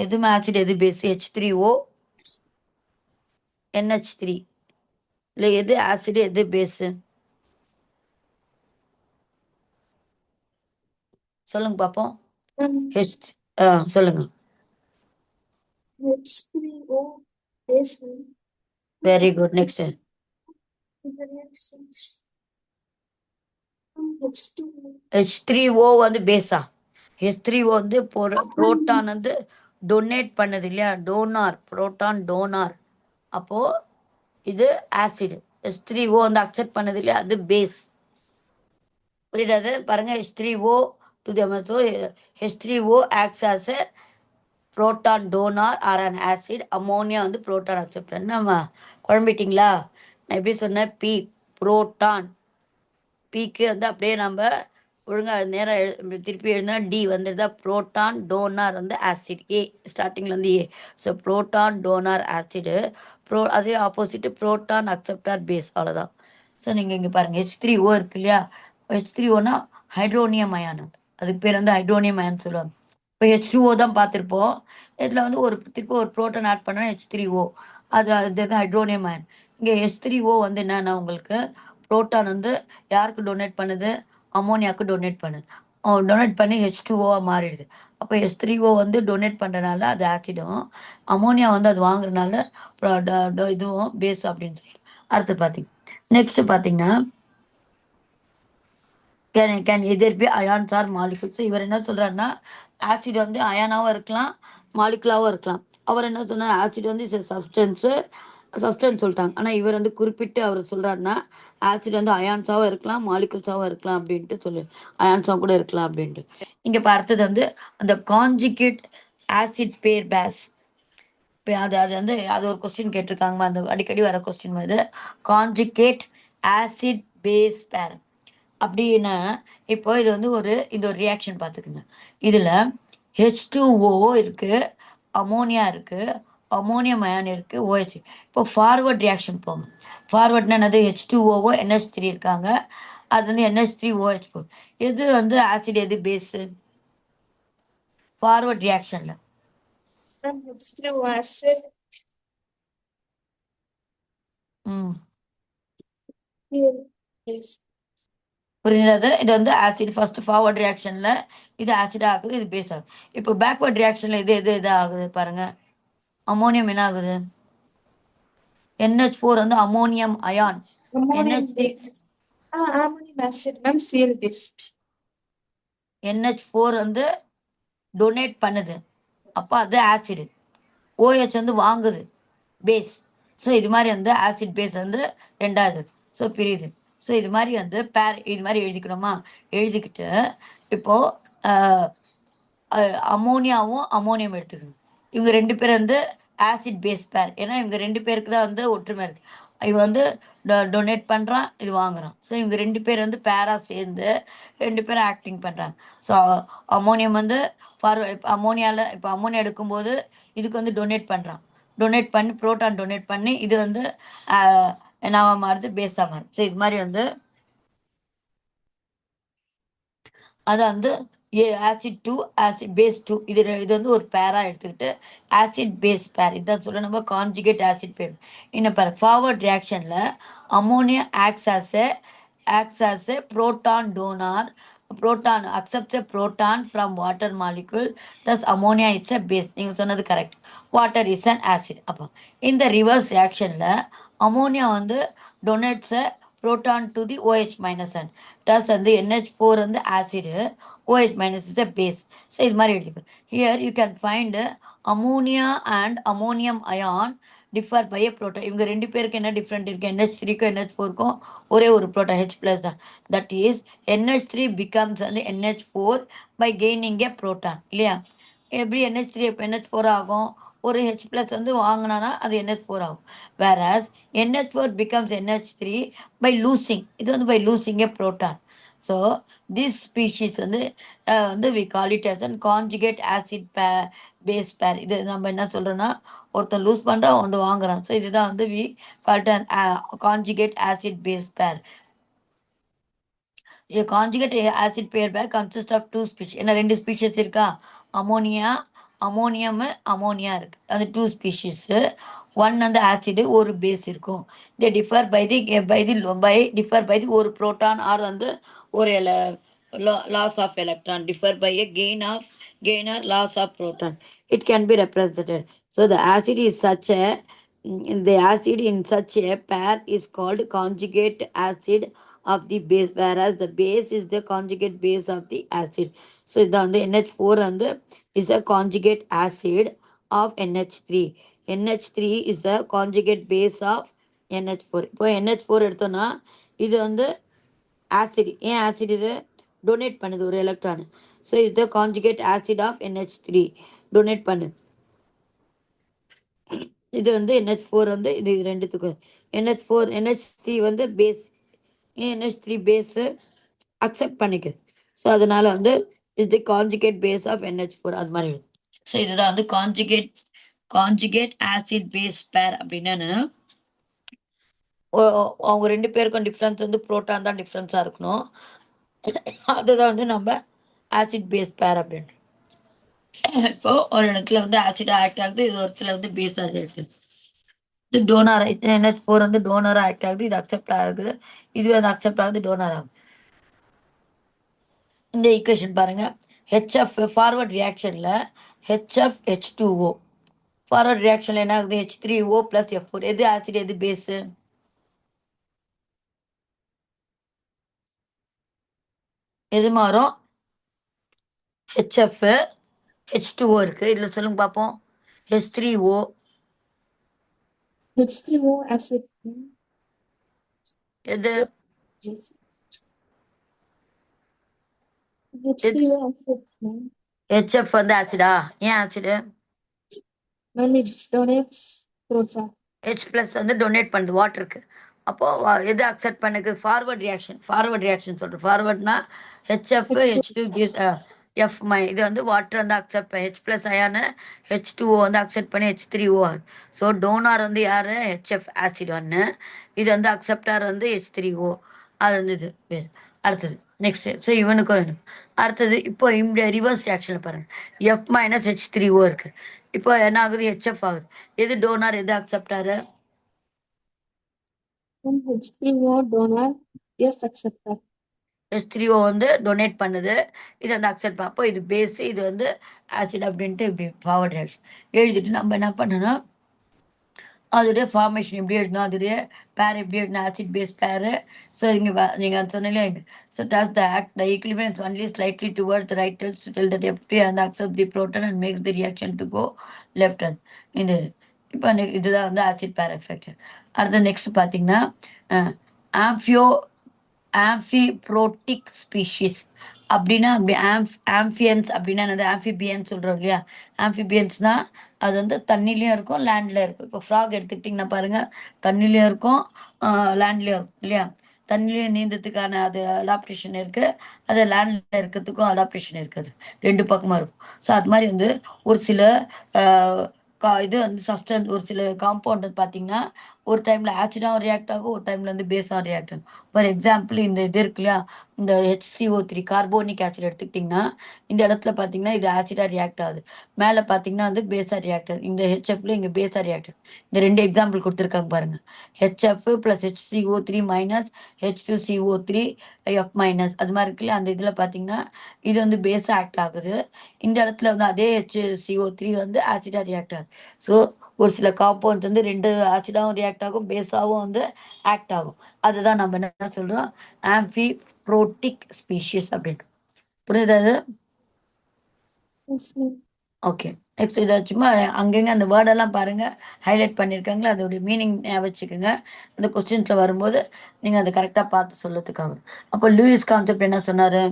[SPEAKER 1] எதுவுமே ஆசிட் எது பேஸு? H3O NH3 இல்லை எது ஆசிட் எது பேஸு சொல்லுங்க பார்ப்போம். சொல்லுங்க.
[SPEAKER 2] H3O base.
[SPEAKER 1] Very good. Next H3O வந்து பேஸா? H3O வந்து புரோட்டான் வந்து டொனேட் பண்ணது இல்லையா, டோனார், புரோட்டான் டோனார். அப்போ இது ஆசிட். H3O வந்து அக்செப்ட் பண்ணது இல்லையா, அது பேஸ். புரியுது பாருங்க. H3O to the so H3O acts as a proton donor or an acid. Ammonia வந்து புரோட்டான் அக்செப்டர். நம்ம குழம்பிட்டீங்களா? நான் எப்படி சொன்னேன், பி புரோட்டான், பிக்கு வந்து அப்படியே நம்ம ஒழுங்காக நேரம் திருப்பி எழுந்தா டி வந்துடுதா, புரோட்டான் டோனார் வந்து ஆசிட். ஏ ஸ்டார்டிங்கில் வந்து A. So proton donor acid. அதே ஆப்போசிட்டு புரோட்டான் அக்செப்டார் பேஸ். அவ்வளோதான். ஸோ நீங்கள் இங்கே பாருங்கள், H3O இருக்கு இல்லையா, H3Oனா ஹைட்ரோனியம் அயான். அதுக்கு பேர் வந்து ஹைட்ரோனியம் அயான் சொல்லுவாங்க. இப்போ H2O தான் பார்த்துருப்போம். இதில் வந்து திருப்பி ஒரு புரோட்டான் ஆட் பண்ணால் H3O. அது ஹைட்ரோனியம் அயான். இங்கே H3O வந்து என்னன்னா உங்களுக்கு புரோட்டான் வந்து யாருக்கு டொனேட் பண்ணுது, அமோனியாவுக்கு டொனேட் பண்ணுது. டொனேட் பண்ணி H2O மாறிடுது. அப்போ H3O வந்து டொனேட் பண்ணுறதுனால அது ஆசிடும், அமோனியா வந்து அது வாங்குறதுனால இதுவும் பேஸ் அப்படின்னு சொல்லி. அடுத்து பார்த்தீங்க, நெக்ஸ்ட் பார்த்தீங்கன்னா can either be ions or molecules. இவர் என்ன சொல்றாருன்னா, ஆசிட் வந்து அயானாவும் இருக்கலாம், மாலிகுலாவும் இருக்கலாம். அவர் என்ன சொன்னார், ஆசிட் வந்து சப்ஸ்டன்ஸ் சொல்லிட்டாங்க. ஆனால் இவர் வந்து குறிப்பிட்டு அவர் சொல்றாருன்னா, ஆசிட் வந்து அயான்ஸாவும் இருக்கலாம், மாலிகுல்ஸாவும் இருக்கலாம் அப்படின்ட்டு அயான்ஸாவும் கூட இருக்கலாம் அப்படின்ட்டு. இங்கே இப்போ அடுத்தது வந்து அந்த கான்ஜுகேட் ஆசிட் பேர் பேஸ். இப்போ அது வந்து அது ஒரு கொஸ்டின் கேட்டிருக்காங்கம்மா, அந்த அடிக்கடி வர கொஸ்டின் மாதிரி. கான்ஜுகேட் ஆசிட் பேஸ் பேர் அப்படின்னா, இப்போ இது வந்து இது ஒரு ரியாக்ஷன் பார்த்துக்குங்க. இதில் H2O இருக்குது, அமோனியா இருக்குது, அமோனியம் அயான் இருக்குது, OH. இப்போ ஃபார்வர்ட் ரியாக்ஷன் போங்க. ஃபார்வர்ட்னா என்னது, H2O NH3 இருக்காங்க, அது வந்து NH3OH4. எது வந்து ஆசிட், எது பேஸு ஃபார்வர்ட் ரியாக்ஷனில்?
[SPEAKER 2] H3O acid. Yes.
[SPEAKER 1] புரியுது. இது வந்து ஆசிட் ஃபர்ஸ்ட் ஃபார்வர்ட் ரியாக்ஷன்ல இது ஆசிட் ஆகுது, இது பேஸ் ஆகுது. இப்போ பேக்வர்ட் ரியாக்ஷன்ல இது ஆகுது பாருங்க. அமோனியம் என்ன ஆகுது, NH4 வந்து ammonium ion.
[SPEAKER 2] Ammonium base. Ammonium acid, ma'am, Cl base.
[SPEAKER 1] NH4 வந்து டொனேட் பண்ணுது, அப்போ அது ஆசிட். OH வந்து வாங்குது, பேஸ். ஸோ இது மாதிரி வந்து ஆசிட் பேஸ் வந்து ரெண்டாவது. ஸோ பிரியுது. ஸோ இது மாதிரி வந்து இது மாதிரி எழுதிக்கணுமா, எழுதிக்கிட்டு இப்போது அமோனியாவும் அமோனியம் எடுத்துக்கணும். இவங்க ரெண்டு பேர் வந்து ஆசிட் பேஸ் பேர். ஏன்னா இவங்க ரெண்டு பேருக்கு தான் வந்து ஒற்றுமை இருக்கு. இவன் வந்து டொனேட் பண்ணுறான், இது வாங்குறான். ஸோ இவங்க ரெண்டு பேர் வந்து பேராக சேர்ந்து ரெண்டு பேரும் ஆக்டிங் பண்ணுறாங்க. ஸோ அமோனியம் வந்து இப்போ அமோனியா எடுக்கும்போது இதுக்கு வந்து டொனேட் பண்ணுறான். டொனேட் பண்ணி புரோட்டான் டொனேட் பண்ணி இது வந்து என்னவா மாறுது, பேஸாக மாறுது. ஸோ இது மாதிரி வந்து அதை வந்து acid two acid base two இது வந்து ஒரு பேரா எடுத்துக்கிட்டு ஆசிட் பேஸ் பேர் இதான் சொல்ல நம்ம கான்ஜுகேட் ஆசிட் பேர். இன்னும் பாரு, ஃபார்வர்ட் ரியாக்ஷனில் ammonia acts as a proton donor. Proton accepts a proton from water molecule, thus ammonia is a base. நீங்கள் சொன்னது correct. Water is an acid. அப்போ இந்த ரிவர்ஸ் ரியாக்ஷனில் அமோனியா வந்து donates a proton to the OH minus and thus வந்து NH4 வந்து acid, OH minus is a base. So இது மாதிரி எடுத்துக்கோ. Here you can find ammonia and ammonium ion differ by a proton. இவங்க ரெண்டு பேருக்கு என்ன டிஃப்ரெண்ட் இருக்குது, NH3க்கும் NH4க்கும் ஒரே ஒரு புரோட்டான் H plus தான். தட் இஸ் NH3 becomes வந்து NH4 by gaining a proton இல்லையா. எப்படி NH3 இப்போ NH4 ஆகும், ஒரு H plus வந்து வாங்கினா அது NH4 ஆகும். whereas NH4 becomes NH3 by losing, இது வந்து by losing a proton. So this species வந்து we call it as a conjugate acid base pair. இது நம்ம என்ன சொல்கிறோன்னா, ஒருத்தன் லூஸ் பண்ணுறான், வந்து வாங்குறான். ஸோ இதுதான் வந்து we call it an conjugate acid base pair. A conjugate acid pair consists of two species. என்ன ரெண்டு ஸ்பீஷிஸ் இருக்கா, அமோனியம் அமோனியா இருக்கு, அந்த டூ ஸ்பீஷிஸ். ஒன் வந்து ஆசிடு, ஒரு பேஸ் இருக்கும். தே டிஃபர் பை தி ஒரு புரோட்டான் ஆர் வந்து ஒரு loss of electron, differ by a gain or loss of proton. It can be represented. So the acid in such a pair is called conjugate acid of the base, whereas the base is the conjugate base of the acid. So இதான் வந்து NH4 வந்து is a conjugate acid of NH3. NH3 is the conjugate base of NH4. இப்போ NH4 எடுத்தோம்னா இது வந்து acid. ஏன் acid? இது donate பண்ணுது ஒரு electron. So is the conjugate acid of NH3 donate பண்ணுது. இது வந்து NH4 வந்து இது ரெண்டுத்துக்கும் NH3 வந்து பேஸ். ஏன் NH3 பேஸு அக்செப்ட் பண்ணிக்குது. ஸோ அதனால வந்து is the conjugate base of NH4 அது மாதிரி. ஸோ இதுதான் வந்து கான்ஜுகேட் ஆசிட் பேஸ் பேர் அப்படின்னா என்னன்னா அவங்க ரெண்டு பேருக்கும் டிஃப்ரென்ஸ் வந்து புரோட்டான் தான் டிஃப்ரென்ஸாக இருக்கணும். அதுதான் வந்து நம்ம ஆசிட் பேஸ் பேர் அப்படின்னு. இப்போ ஒரு இடத்துல வந்து ஆசிடாக ஆக்ட் ஆகுது, இது ஒரு இடத்துல வந்து பேஸாக இருக்குது. இது டோனர் NH4 வந்து டோனராக ஆக்ட் ஆகுது, இது அக்செப்ட் ஆகுது, இதுவே வந்து அக்செப்ட் ஆகுது, டோனர் ஆகுது. இந்த ஈக்குவேஷன் பாருங்க. HF ஃபார்வர்ட் ரியாக்ஷனில் HF H2O ஃபார்வர்ட் ரியாக்ஷனில் என்ன ஆகுது? H3O + F4. எது ஆசிட் எது பேஸு? எது மாறும்? HF H2O இருக்கு. இதில் சொல்லுங்க பார்ப்போம். H3O
[SPEAKER 2] H3O acid.
[SPEAKER 1] எது?
[SPEAKER 2] H3O acid.
[SPEAKER 1] HF வந்து ஆசிடா? ஏன் acid?
[SPEAKER 2] When it donates proton.
[SPEAKER 1] H+ வந்து டொனேட் பண்ணுது வாட்டருக்கு. அப்போது எது அக்செப்ட் பண்ணுது? ஃபார்வர்ட் ரியாக்ஷன் சொல்கிறேன். ஃபார்வர்ட்னா HF H2 F இது வந்து வாட்டர் வந்து அக்செப்ட் H+ அயானு H2O வந்து அக்செப்ட் பண்ணி H3O ஆகுது. ஸோ டோனார் வந்து யார்? HF ஆசிட் ஒன்று. இது வந்து அக்செப்டார் வந்து H3O. அது வந்து இது அடுத்தது நெக்ஸ்ட். ஸோ இவனுக்கும் வேணும். அடுத்தது இப்போ இந்த ரிவர்ஸ் ரியாக்ஷனில் பாருங்கள். F- H3O இருக்குது. இப்போ என்ன ஆகுது? HF ஆகுது. எது டோனார் எது அக்செப்டாரு?
[SPEAKER 2] H3O donor, F acceptor.
[SPEAKER 1] H3O வந்து டொனேட் பண்ணுது, இது வந்து அக்செப்ட். அப்போ இது பேஸு, இது வந்து ஆசிட் அப்படின்ட்டு இப்படி ஃபார்வர்ட் ரியாக்ஷன் எழுதிட்டு நம்ம என்ன பண்ணணும், அதோடைய ஃபார்மேஷன் எப்படி எழுதணும், அதோடைய பேர் எப்படி எழுதணும், ஆசிட் பேஸ் பேரு. ஸோ இங்கே நீங்கள் சொன்னீங்களே. So does the act the equilibrium only slightly towards the right tells to tell that F3 and accept the proton and makes the reaction to go left hand. இந்த இப்போ இதுதான் வந்து acid பேர் effect. அடுத்த next பார்த்தீங்கன்னா ஆம்ஃபிப்ரோட்டிக் species அப்படின்னா ஆம்ஃபியன்ஸ் அப்படின்னா என்னது? ஆம்ஃபிபியன்ஸ் சொல்கிறோம் இல்லையா? ஆம்ஃபிபியன்ஸ்னா அது வந்து தண்ணிலையும் இருக்கும், லேண்ட்லேயும் இருக்கும். இப்போ ஃப்ராக் எடுத்துக்கிட்டிங்கன்னா பாருங்கள், தண்ணிலையும் இருக்கும், லேண்ட்லேயும் இருக்கும் இல்லையா? தண்ணிலையும் நீந்ததுக்கான அது அடாப்டேஷன் இருக்குது, அது லேண்டில் இருக்கிறதுக்கும் அடாப்டேஷன் இருக்குது, ரெண்டு பக்கமாக இருக்கும். ஸோ அது மாதிரி வந்து ஒரு சில இது வந்து சப்ஸ்டன்ஸ், ஒரு சில காம்பவுண்ட் வந்து பார்த்தீங்கன்னா ஒரு டைமில் ஆசிடாகவும் ரியாக்ட் ஆகும், ஒரு டைமில் வந்து பேஸாகவும் ரியாக்ட் ஆகும். ஃபார் எக்ஸாம்பிள் இந்த இது இருக்கு இல்லையா, இந்த HCO3 கார்போனிக் ஆசிட் எடுத்துக்கிட்டிங்கன்னா இந்த இடத்துல பார்த்தீங்கன்னா இது ஆசிடாக ரியாக்ட் ஆகுது, மேலே பார்த்தீங்கன்னா வந்து பேஸாக ரியாக்ட் ஆகுது. இந்த HFல இங்கே பேஸாக ரியாக்ட் ஆகுது. இந்த ரெண்டு எக்ஸாம்பிள் கொடுத்துருக்காங்க பாருங்கள். HF + HCO3 - H2CO3 F- அது மாதிரி இருக்குல்ல, அந்த இதில் பார்த்தீங்கன்னா இது வந்து பேஸாக ஆக்ட் ஆகுது. இந்த இடத்துல வந்து அதே HCO3 வந்து ஆசிடாக ரியாக்ட் ஆகுது. ஸோ ஒரு சில காம்பவுண்ட் வந்து ரெண்டு ஆசிடாகவும் ரியாக்ட் ஆகும், பேஸாகவும் வந்து ஆக்ட் ஆகும். அதுதான் நம்ம என்ன சொல்கிறோம்? ஆம்ஃபிப்ரோட்டிக் ஸ்பீஷிஸ் அப்படின்னு. புரியுது? ஓகே. நெக்ஸ்ட் இதை சும்மா அங்கங்கே அந்த வேர்டெல்லாம் பாருங்கள், ஹைலைட் பண்ணியிருக்காங்களா, அதோடைய மீனிங் வச்சுக்கோங்க. அந்த கொஸ்டின்ஸில் வரும்போது நீங்கள் அதை கரெக்டாக பார்த்து சொல்லத்துக்காக. அப்போ லூயிஸ் கான்செப்ட் என்ன சொன்னார்?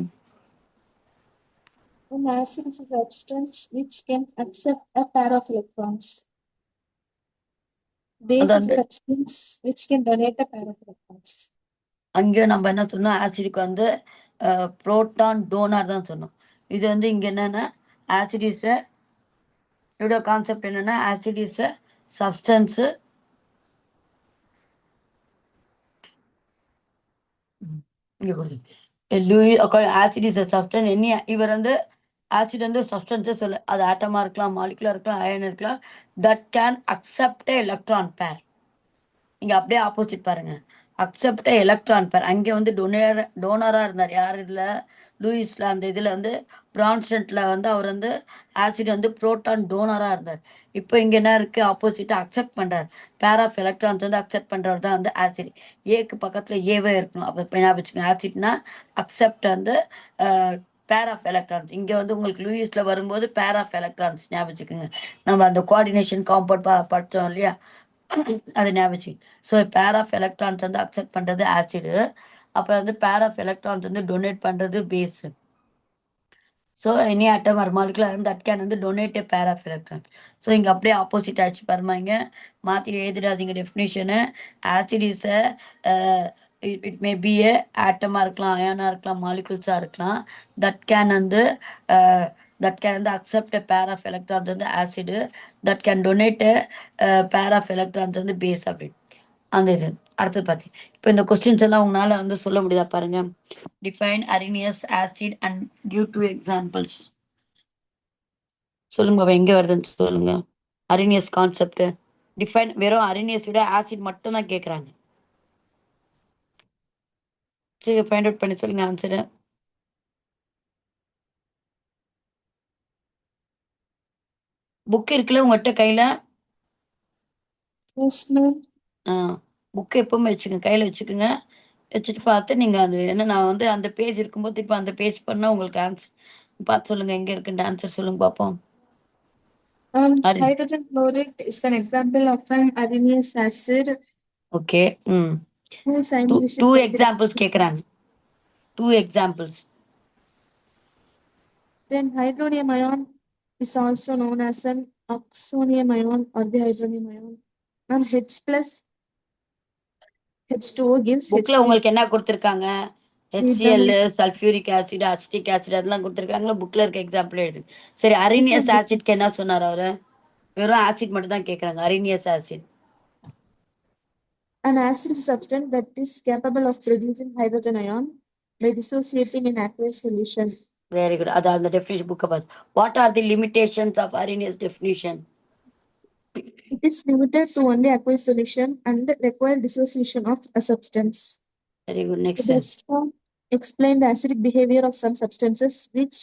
[SPEAKER 2] An acid is a substance which can accept a pair of electrons. Base is a substance which can donate a pair of electrons.
[SPEAKER 1] அங்கேயும் நம்ம என்ன சொன்னோம்? ஆசிடுக்கு வந்து புரோட்டான் டோனார் தான் சொன்னோம். இது வந்து இங்கே என்னென்னா ஆசிட் இஸ் இதோட கான்செப்ட் என்னென்னா ஆசிட் இஸ் சப்ஸ்டன்ஸு இங்கே கொடுத்து ஆசிட் இஸ் சப்ஸ்டன்ஸ் என்ன. இவர் வந்து ஆசிட் வந்து சப்ஸ்டன்ஸே சொல்ல, அது ஆட்டமாக இருக்கலாம், மாலிகுலாக இருக்கலாம், அயன் இருக்கலாம், தட் கேன் அக்செப்ட் எலக்ட்ரான் பேர். இங்கே அப்படியே ஆப்போசிட் பாருங்கள், அக்செப்ட் எலக்ட்ரான் பேர். அங்கே வந்து டோனராக இருந்தார் யார்? இதில் லூயிஸில் அந்த இதில் வந்து பிரான்ஸ்டன்ட்டில் வந்து அவர் வந்து ஆசிட் வந்து புரோட்டான் டோனராக இருந்தார். இப்போ இங்கே என்ன இருக்குது? ஆப்போசிட்டாக அக்செப்ட் பண்ணுறார், பேர் ஆஃப் எலக்ட்ரான்ஸ் வந்து அக்செப்ட் பண்ணுறது தான் வந்து ஆசிட். ஏக்கு பக்கத்தில் ஏவே இருக்கணும். அப்போ என்ன வச்சுக்கோங்க, ஆசிட்னா அக்செப்ட் வந்து பேர் ஆஃப் எலக்ட்ரான்ஸ். இங்க வந்து உங்களுக்கு லூயிஸ்ல வரும்போது பேர் ஆஃப் எலக்ட்ரான்ஸ் ஞாபகம் வச்சுக்கோங்க. நம்ம அந்த கோஆர்டினேஷன் காம்பவுண்ட் படிச்சோம் இல்லையா, அது ஞாபகம் வச்சுக்கோங்க. ஸோ பேர் ஆஃப் எலக்ட்ரான்ஸ் வந்து அக்செப்ட் பண்றது ஆசிடு, அப்புறம் வந்து பேர் ஆஃப் எலக்ட்ரான்ஸ் வந்து டொனேட் பண்றது base. So any atom or molecule that can வந்து donate a pair of electrons. So இங்க அப்படியே ஆப்போசிட் ஆச்சு பாருமா, இங்க மாத்தி எழுதிடாதீங்க definition. Acid is it may be a ஆட்டமா இருக்கலாம், அயானா இருக்கலாம், மாலிகுல்ஸா இருக்கலாம். தட் கேன் வந்து அக்செப்ட் பேர் ஆஃப் எலக்ட்ரான்ஸ் வந்து acid, that can donate pair of electrons வந்து பேஸ் அப்படி அந்த இது. அடுத்தது பார்த்தி இப்போ இந்த கொஸ்டின்ஸ் எல்லாம் உங்களால வந்து சொல்ல முடியுதா பாருங்க. Define Arrhenius acid and give 2 examples. சொல்லுங்க பாப்பா, எங்க வருதுன்னு சொல்லுங்க. அரினியஸ் கான்செப்ட் டிஃபைன், வெறும் அரினியஸோட ஆசிட் மட்டும் தான் கேட்குறாங்க. சரி, ஃபைண்ட் அவுட் பண்ணி சொல்லுங்க ஆன்சரு. புக் இருக்குல்ல உங்கள்கிட்ட கையில?
[SPEAKER 2] Yes, ma'am.
[SPEAKER 1] புக்கு எப்பவுமே வச்சுக்கோங்க, கையில் வச்சுக்கோங்க. வச்சுட்டு பார்த்து நீங்கள் அது என்ன, நான் வந்து அந்த பேஜ் இருக்கும்போது இப்போ அந்த பேஜ் பண்ணால் உங்களுக்கு ஆன்சர் பார்த்து சொல்லுங்கள், எங்கே இருக்குன்ற ஆன்சர் சொல்லுங்க பார்ப்போம்.
[SPEAKER 2] Hydrogen chloride is an example of an areneous acid.
[SPEAKER 1] Okay.
[SPEAKER 2] Whose
[SPEAKER 1] two
[SPEAKER 2] ionization
[SPEAKER 1] examples கேட்குறாங்க. 2 examples.
[SPEAKER 2] Then hydronium ion is also known as an oxonium ion or the hydronium ion. And H plus H2O gives
[SPEAKER 1] புக்ல
[SPEAKER 2] H3.
[SPEAKER 1] உங்களுக்கு என்ன கொடுத்துருக்காங்க? HCl,
[SPEAKER 2] Hydronium.
[SPEAKER 1] Sulphuric acid, acetic acid அதெல்லாம் கொடுத்துருக்காங்களா? புக்ல இருக்க example எழுது. சரி, அரினியஸ் ஆசிட்க்கு என்ன சொன்னார் அவரு? வெறும் ஆசிட் மட்டும் தான் கேட்குறாங்க. Arrhenius acid.
[SPEAKER 2] An acid is a substance that is capable of producing hydrogen ion by dissociating in aqueous solution.
[SPEAKER 1] Very good. அது அந்த டெஃபினிஷன் புக்கை பார்த்து. What are the limitations of Arrhenius definition?
[SPEAKER 2] It is limited to only aqueous solution and require dissociation of a substance.
[SPEAKER 1] Very good.
[SPEAKER 2] The
[SPEAKER 1] next.
[SPEAKER 2] best form explain the acidic behavior of some substances which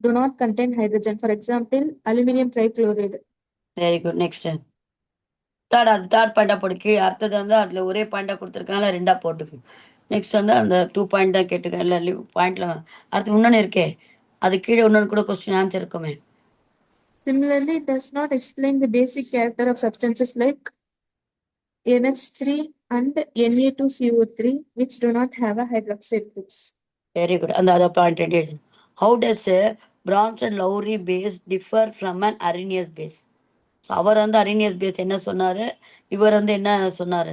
[SPEAKER 2] do not contain hydrogen. For example, aluminum trichloride.
[SPEAKER 1] Very good. Next. Third பாயிண்டா போட்டு கீழே. அடுத்தது வந்து அதில் ஒரே பாயிண்டா கொடுத்துருக்காங்க, 2 போட்டுக்கு. நெக்ஸ்ட் வந்து அந்த 2 பாயிண்ட் தான் கேட்டுருக்கேன், இல்லை பாயிண்ட்ல. அடுத்து இன்னொன்று இருக்கே, அது கீழே இன்னொன்று கூட கொஸ்டின் ஆன்சர் இருக்குமே.
[SPEAKER 2] Similarly, it does not explain the basic character of substances like NH3 and Na2CO3, which do not have a hydroxide groups.
[SPEAKER 1] Very good. அந்த அதை பாயிண்ட் ரெடி எழுது. How does Bronsted Lowry base differ from an Arrhenius base? So அவர் வந்து Arrhenius base என்ன சொன்னார், இவர் வந்து என்ன சொன்னார்?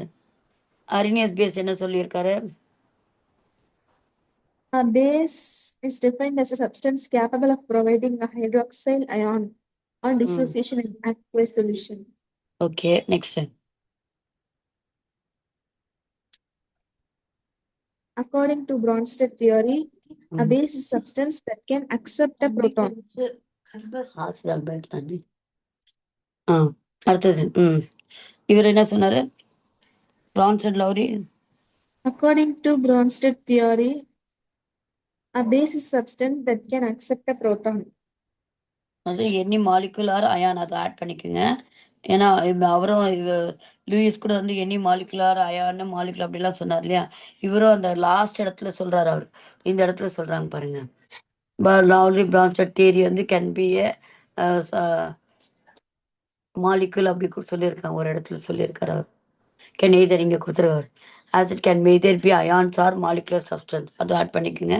[SPEAKER 1] அரினியஸ் பேஸ் என்ன சொல்லியிருக்காரு?
[SPEAKER 2] A base is defined as a substance capable of providing a hydroxyl ion on dissociation in aqueous solution.
[SPEAKER 1] Okay. Next.
[SPEAKER 2] According to Bronsted theory, a base is substance that can accept a proton.
[SPEAKER 1] அடுத்தது இவர் என்ன சொன்னாரு? Branson Lawrie.
[SPEAKER 2] According to Bronsted theory, a base is substance that can accept a proton.
[SPEAKER 1] அது any molecular ion, அதை add பண்ணிக்கோங்க. ஏன்னா அவரும் Lewis கூட வந்து எனி மாலிகுலார் அயான் மாலிகுலர் அப்படிலாம் சொன்னார் இல்லையா, இவரும் அந்த லாஸ்ட் இடத்துல சொல்றாரு. அவர் இந்த இடத்துல சொல்றாங்க பாருங்க. லவ்லி பிரான்சட் தியரி வந்து கேன் பி ஏ மாலிகுல் அப்படி சொல்லியிருக்காங்க, ஒரு இடத்துல சொல்லியிருக்காரு அவர். கேன் எய்தர் இங்கே கொடுத்துருக்காரு. As it can either be ions or molecular substance. அது ஆட் பண்ணிக்கோங்க,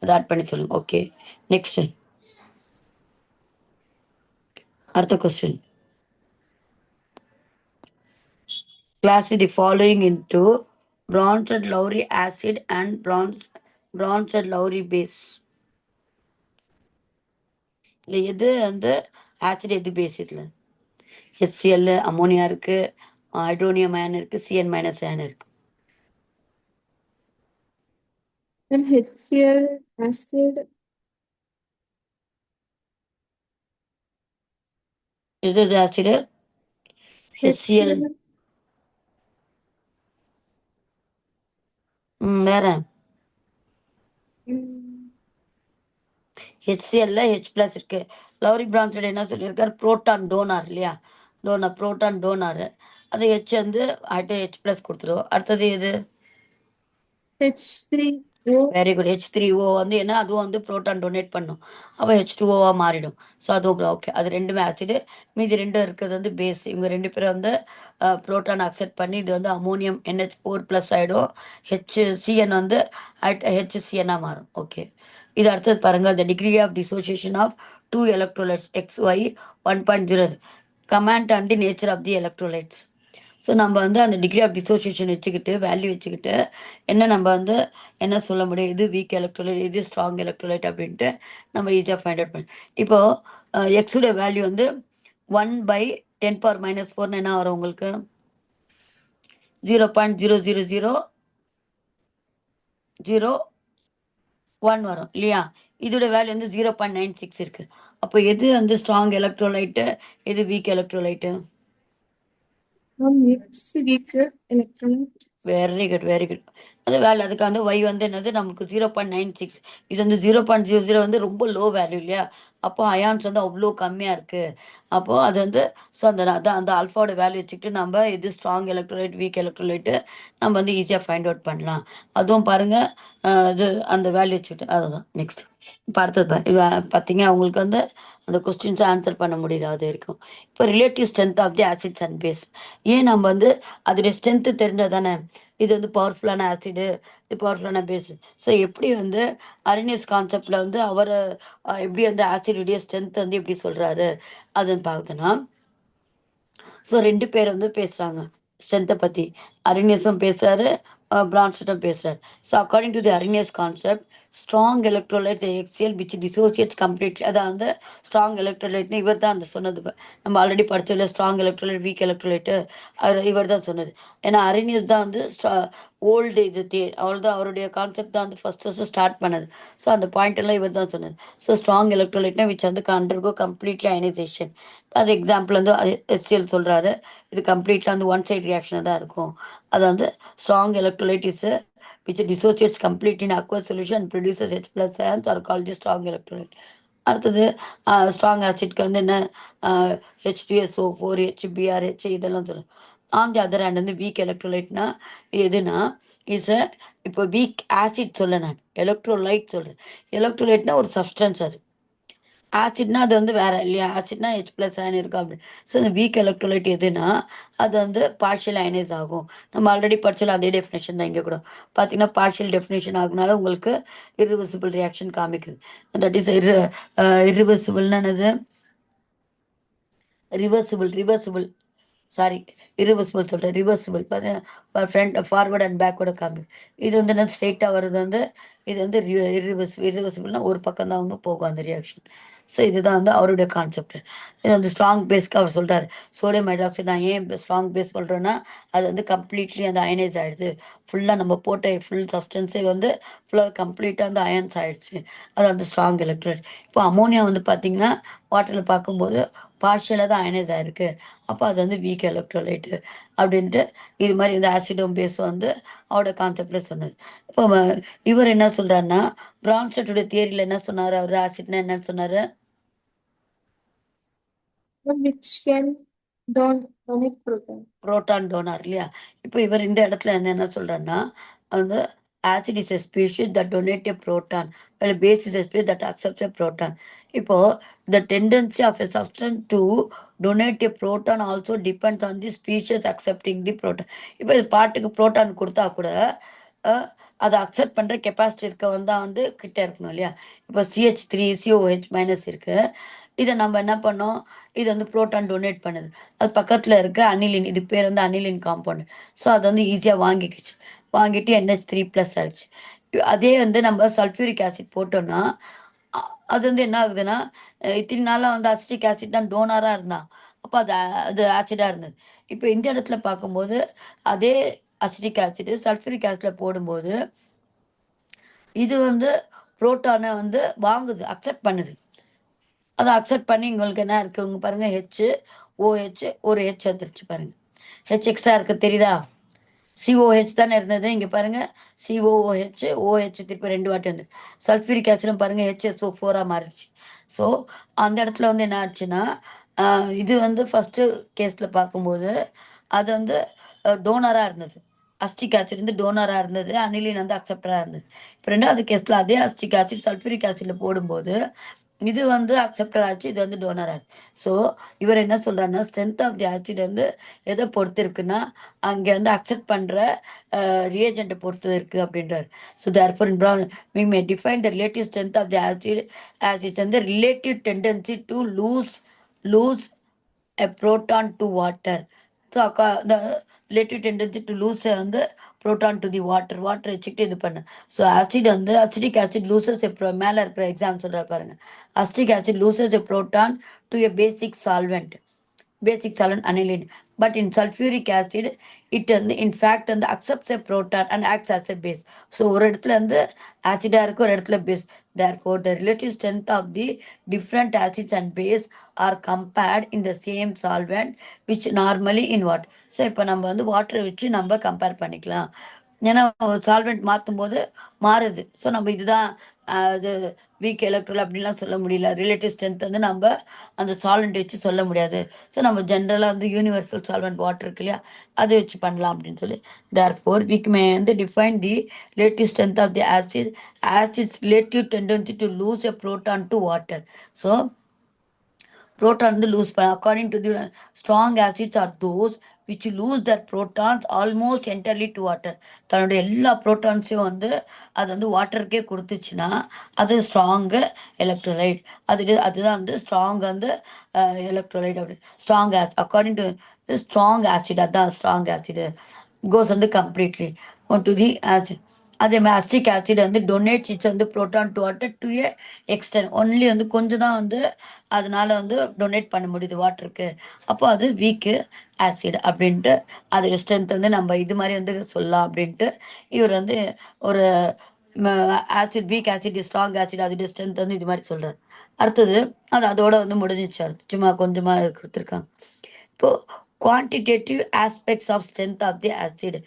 [SPEAKER 1] அதை ஆட் பண்ணி சொல்லுங்க. ஓகே. நெக்ஸ்ட். அடுத்த question. Classify the following into Bronsted Lowry acid and Bronsted Lowry base. இல்லை எது வந்து ஆசிட், எது பேஸ்? இதில் HCl அமோனியா இருக்கு, ஹைட்ரோனியம் அயன் இருக்கு, CN மைனஸ் அயன் இருக்கு.
[SPEAKER 2] Then HCl acid.
[SPEAKER 1] எது ஆசிடு? HCl. வேற HCl H பிளஸ் இருக்கு. லவ்ரி பிரான்சட் என்ன சொல்லியிருக்காரு? புரோட்டான் டோனார் இல்லையா, புரோட்டான் டோனார். அது H வந்து H பிளஸ் கொடுத்துருவோம். அடுத்தது எது?
[SPEAKER 2] H3.
[SPEAKER 1] Very good. H3O வந்து என்ன, அதுவும் வந்து புரோட்டான் டொனேட் பண்ணும். அப்போ H2O மாறிடும். ஸோ அதுவும் ஓகே. அது ரெண்டுமே ஆசிடு, மீதி ரெண்டும் இருக்கிறது வந்து பேஸ். இவங்க ரெண்டு பேரும் வந்து புரோட்டான் அக்செப்ட் பண்ணி இது வந்து அமோனியம் NH4+ ஆகிடும். HCN வந்து HCN மாறும். ஓகே. இது அடுத்தது பாருங்க. the degree of dissociation of two electrolytes XY 1.0 comment and the nature of the electrolytes. So நம்ம வந்து அந்த டிகிரி ஆஃப் டிசோசியேஷன் வச்சுக்கிட்டு வேல்யூ வச்சுக்கிட்டு என்ன நம்ம வந்து என்ன சொல்ல முடியும், இது வீக் எலக்ட்ரோலைட், இது ஸ்ட்ராங் எலக்ட்ரோலைட் அப்படின்ட்டு நம்ம ஈஸியாக ஃபைண்ட் அவுட் பண்ணி. இப்போது எக்ஸுடைய வேல்யூ வந்து 1/10⁻⁻⁴ என்ன வரும் உங்களுக்கு? 0.00001 வரும் இல்லையா? இதோட வேல்யூ வந்து 0.96 இருக்கு. அப்போ எது வந்து ஸ்ட்ராங் எலக்ட்ரோலைட்டு, எது week electrolyte?
[SPEAKER 2] weak electrolyte.
[SPEAKER 1] Very good, very good. அது வேல்யூ அதுக்கு வந்து ஒய் வந்து என்னது நமக்கு 0.96. இது வந்து 0.00 வந்து ரொம்ப லோ வேல்யூ இல்லையா? அப்போ அயான்ஸ் வந்து அவ்வளோ கம்மியாக இருக்குது. அப்போது அது வந்து ஸோ அந்த ஆல்ஃபாவோட வேல்யூ வச்சுக்கிட்டு நம்ம இது ஸ்ட்ராங் எலக்ட்ரோலைட், வீக் எலக்ட்ரோலைட்டு நம்ம வந்து ஈஸியாக ஃபைண்ட் அவுட் பண்ணலாம். அதுவும் பாருங்கள், இது அந்த வேல்யூ வச்சுக்கிட்டு அதுதான் நெக்ஸ்ட். இப்போ அடுத்தது பார்த்தீங்க உங்களுக்கு வந்து அந்த கொஸ்டின்ஸை ஆன்சர் பண்ண முடியுது அது வரைக்கும். இப்போ relative strength of the acids and base. ஏன் நம்ம வந்து அதோடைய ஸ்ட்ரென்த்து தெரிஞ்சால் தானே இது வந்து பவர்ஃபுல்லான ஆசிடு, இது பவர்ஃபுல்லான பேஸு. ஸோ எப்படி வந்து அரினியஸ் கான்செப்டில் வந்து அவர் எப்படி வந்து ஆசிடுடைய ஸ்ட்ரென்த் வந்து எப்படி சொல்கிறாரு அதுன்னு பார்த்தோன்னா, ஸோ ரெண்டு பேர் வந்து பேசுகிறாங்க ஸ்ட்ரென்த்தை பற்றி. அரினியஸும் பேசுகிறாரு, பிரான்ஸ்டும் பேசுகிறாரு. So according to the Arrhenius concept, strong electrolyte HCl which dissociates completely. அதான் வந்து ஸ்ட்ராங் எலக்ட்ரோலைட்னு இவர் தான் அந்த சொன்னது. நம்ம ஆல்ரெடி படிச்சோம்ல, ஸ்ட்ராங் எலக்ட்ரோலைட், வீக் எலக்ட்ரோலைட்டு, இவர் தான் சொன்னது. ஏன்னா அரினியஸ் தான் வந்து ஓல்டு இது தான் அவருடைய கான்செப்ட் தான் வந்து ஃபஸ்ட்டு ஸ்டார்ட் பண்ணது. ஸோ அந்த பாயிண்ட் எல்லாம் இவர் தான் சொன்னது. ஸோ ஸ்ட்ராங் எலக்ட்ரோலைட்னா விச் வந்து அண்டர்கோ கம்ப்ளீட்லி அயனைசேஷன். அது எக்ஸாம்பிள் வந்து HCl சொல்கிறாரு. இது கம்ப்ளீட்லாம் வந்து ஒன் சைட் ரியாக்ஷனாக தான் இருக்கும். அது வந்து strong electrolyte is which dissociates completely in aqueous solution and produces H+ ions are called the strong electrolyte. அடுத்தது ஸ்ட்ராங் ஆசிட்க்கு வந்து என்ன, H2SO4, HBrH இதெல்லாம் சொல்லுவோம். ஆன் தி அதர் ஹேண்ட் வந்து வீக் எலக்ட்ரோலைட்னா எதுனா இஸ் இப்போ வீக் ஆசிட் சொல்ல, நான் எலக்ட்ரோலைட் சொல்கிறேன். எலக்ட்ரோலைட்னா ஒரு சப்ஸ்டன்ஸ். அது ஆசிட்னா அது வந்து வேற இல்லையா? ஆசிட்னா H+ அயன் இருக்கும் அப்படி. ஸோ இந்த வீக் எலக்ட்ரோலைட் எதுனா அது வந்து பார்ஷியல் அயனைஸ் ஆகும். நம்ம ஆல்ரெடி படிச்சல அதே டெஃபினேஷன் தான் இங்கே கூட பார்த்தீங்கன்னா, பார்ஷியல் டெஃபினேஷன் ஆகுனால உங்களுக்கு இர்ரிவர்சிபிள் ரியாக்ஷன் காமிக்குது. தட் இஸ் இர்ரிவர்சிபிள்னா என்னது? ரிவர்சிபிள் சாரி, இரிவர்சிபிள் சொல்கிறேன். Reversible front forward and backward காமி. இது வந்து என்ன ஸ்ட்ரெயிட்டாக வருது வந்து இது வந்து இரிவர்சிபிள்னா ஒரு பக்கம் தான் வந்து போகும் அந்த ரியாக்ஷன். ஸோ இதுதான் வந்து அவருடைய கான்செப்ட். இது வந்து ஸ்ட்ராங் பேஸ்க்கு அவர் சொல்கிறார். சோடியம் ஹைட்ராக்சைடு நான் ஏன் ஸ்ட்ராங் பேஸ் சொல்கிறேன்னா, அது வந்து கம்ப்ளீட்லி அந்த அயனைஸ் ஆகிடுது. ஃபுல்லாக நம்ம போட்ட ஃபுல் சப்ஸ்டன்ஸே வந்து ஃபுல்லாக கம்ப்ளீட்டாக அந்த அயன்ஸ் ஆகிடுச்சு. அது வந்து ஸ்ட்ராங் எலக்ட்ரோலைட். இப்போ அமோனியா வந்து பார்த்திங்கன்னா வாட்டரில் பார்க்கும்போது பார்ஷியலாக தான் அயனைஸ் ஆகிருக்கு. அப்போ அது வந்து வீக் எலக்ட்ரோலைட்டு அப்படின்ட்டு இது மாதிரி இந்த ஆசிடும் பேஸும் வந்து அவரோட கான்செப்டில் சொன்னது. இப்போ இவர் என்ன சொல்கிறாருன்னா, பிரான்ஸ்டோட தியரியில் என்ன சொன்னார், அவர் ஆசிட்னா என்னன்னு சொன்னார்?
[SPEAKER 2] which can donate protein.
[SPEAKER 1] Proton donor இல்லையா? இப்போ இவர் இந்த இடத்துல என்ன சொல்கிறாருன்னா, வந்து acid is a species that donate a proton well base is a species that accepts a proton. இப்போ the tendency of a substance to donate a proton also depends on the species accepting the proton. இப்போ இது பாட்டுக்கு proton கொடுத்தா கூட அதை accept பண்ணுற capacity இருக்கவன் தான் வந்து கிட்டே இருக்கணும் இல்லையா? இப்போ CH3COH- இருக்குது. இதை நம்ம என்ன பண்ணோம், இது வந்து புரோட்டான் டொனேட் பண்ணுது. அது பக்கத்தில் இருக்க அனிலின், இது பேர் வந்து அனிலின் காம்பவுண்ட். ஸோ அதை வந்து ஈஸியாக வாங்கிக்கிச்சு. வாங்கிட்டு NH3+ ஆகிடுச்சு. அதே வந்து நம்ம சல்ஃபியூரிக் ஆசிட் போட்டோம்னா அது வந்து என்ன ஆகுதுன்னா, இத்தனை நாளாக வந்து அசிட்டிக் ஆசிட் தான் டோனராக இருந்தான். அப்போ அது ஆசிடாக இருந்தது. இப்போ இந்த இடத்துல பார்க்கும்போது அதே அசிட்டிக் ஆசிட் சல்ஃபியூரிக் ஆசிடில் போடும்போது இது வந்து புரோட்டானை வந்து வாங்குது, அக்செப்ட் பண்ணுது. அதை அக்செப்ட் பண்ணி உங்களுக்கு என்ன இருக்குது உங்க பாருங்கள், HOH ஒரு H வந்துருச்சு பாருங்கள். H எக்ஸ்ட்ரா இருக்குது தெரியுதா? COH தானே இருந்தது, இங்கே பாருங்கள் COOH OH திருப்பி 2 வாட்டி வந்து சல்ஃபியூரிக் ஆசிடும் பாருங்கள் HSO4 மாறிடுச்சு. ஸோ அந்த இடத்துல வந்து என்ன ஆச்சுன்னா, இது வந்து ஃபஸ்ட்டு கேஸில் பார்க்கும்போது அது வந்து டோனராக இருந்தது. அஸ்டிக் ஆசிட் வந்து டோனரா இருந்தது, அனிலின் வந்து அக்செப்டரா இருந்தது. இப்ப 2வது கேஸ்ல அதே அஸ்டிக் ஆசிட் சல்ஃபூரிக் ஆசிட்ல போடும்போது இது வந்து அக்செப்டர் ஆச்சு, இது வந்து டோனர் ஆச்சு. ஸோ இவர் என்ன சொல்றாருன்னா, ஸ்ட்ரென்த் ஆஃப் தி ஆசிட் வந்து எதை பொறுத்து இருக்குன்னா, அங்க வந்து அக்செப்ட் பண்ற ரியேஜென்ட்டை பொறுத்து இருக்கு அப்படின்றாரு. So therefore in problem we may define the relative strength of the acid as its வந்து relative tendency to lose a proton to water. So the relative tendency to lose வந்து proton to the water வச்சுக்கிட்டு இது பண்ணு. So acid வந்து acidic acid loses மேலே இருக்கிற exam சொல்ற பாருங்க. Acidic acid loses a proton to a basic solvent aniline. But in sulfuric acid, it வந்து in fact வந்து accepts a proton and acts as a base. So ஒரு இடத்துல வந்து ஆசிடா இருக்கு, ஒரு இடத்துல base. Therefore, the relative strength of the different acids and base are compared in the same solvent, which normally in what? So இப்போ நம்ம வந்து வாட்டரை வச்சு நம்ம கம்பேர் பண்ணிக்கலாம். ஏன்னா சால்வெண்ட் மாற்றும் போது மாறுது. ஸோ நம்ம இதுதான் இது வீக் எலக்ட்ரோல் அப்படிலாம் சொல்ல முடியல. ரிலேட்டிவ் ஸ்ட்ரென்த் வந்து நம்ம அந்த சால்வெண்ட் வச்சு சொல்ல முடியாது. ஸோ நம்ம ஜென்ரலாக வந்து யூனிவர்சல் சால்வெண்ட் வாட்டர் இருக்கு இல்லையா, அதை வச்சு பண்ணலாம் அப்படின்னு சொல்லி. தேர்ஃபோர் we may வந்து define the relative strength of the acids relative tendency to lose a proton to water. So proton வந்து லூஸ் பண்ண according to the strong acids are those which lose their protons almost entirely to water. தன்னுடைய எல்லா ப்ரோட்டான்ஸையும் வந்து அது வந்து வாட்டருக்கே கொடுத்துச்சுன்னா அது strong electrolyte. அதுதான் வந்து ஸ்ட்ராங் வந்து எலக்ட்ரோலைட் அப்படி strong according to strong acid. அதுதான் ஸ்ட்ராங் ஆசிட் கோஸ் வந்து கம்ப்ளீட்லி டு தி ஆசிட். அதே மாதிரி அஸ்டிக் ஆசிட் வந்து டொனேட்ஸ் இட்ஸ் வந்து proton to water to a extent only வந்து கொஞ்சம் தான் வந்து அதனால வந்து டொனேட் பண்ண முடியுது வாட்டருக்கு. அப்போ அது வீக்கு ஆசிட் அப்படின்ட்டு அதோட ஸ்ட்ரென்த் வந்து நம்ம இது மாதிரி வந்து சொல்லலாம் அப்படின்ட்டு இவர் வந்து ஒரு acid week acid strong acid அதோட ஸ்ட்ரென்த் வந்து இது மாதிரி சொல்றாரு. அடுத்தது அது அதோட வந்து முடிஞ்சிச்சு. சும்மா கொஞ்சமா கொடுத்துருக்காங்க. இப்போ quantitative aspects of strength of the acid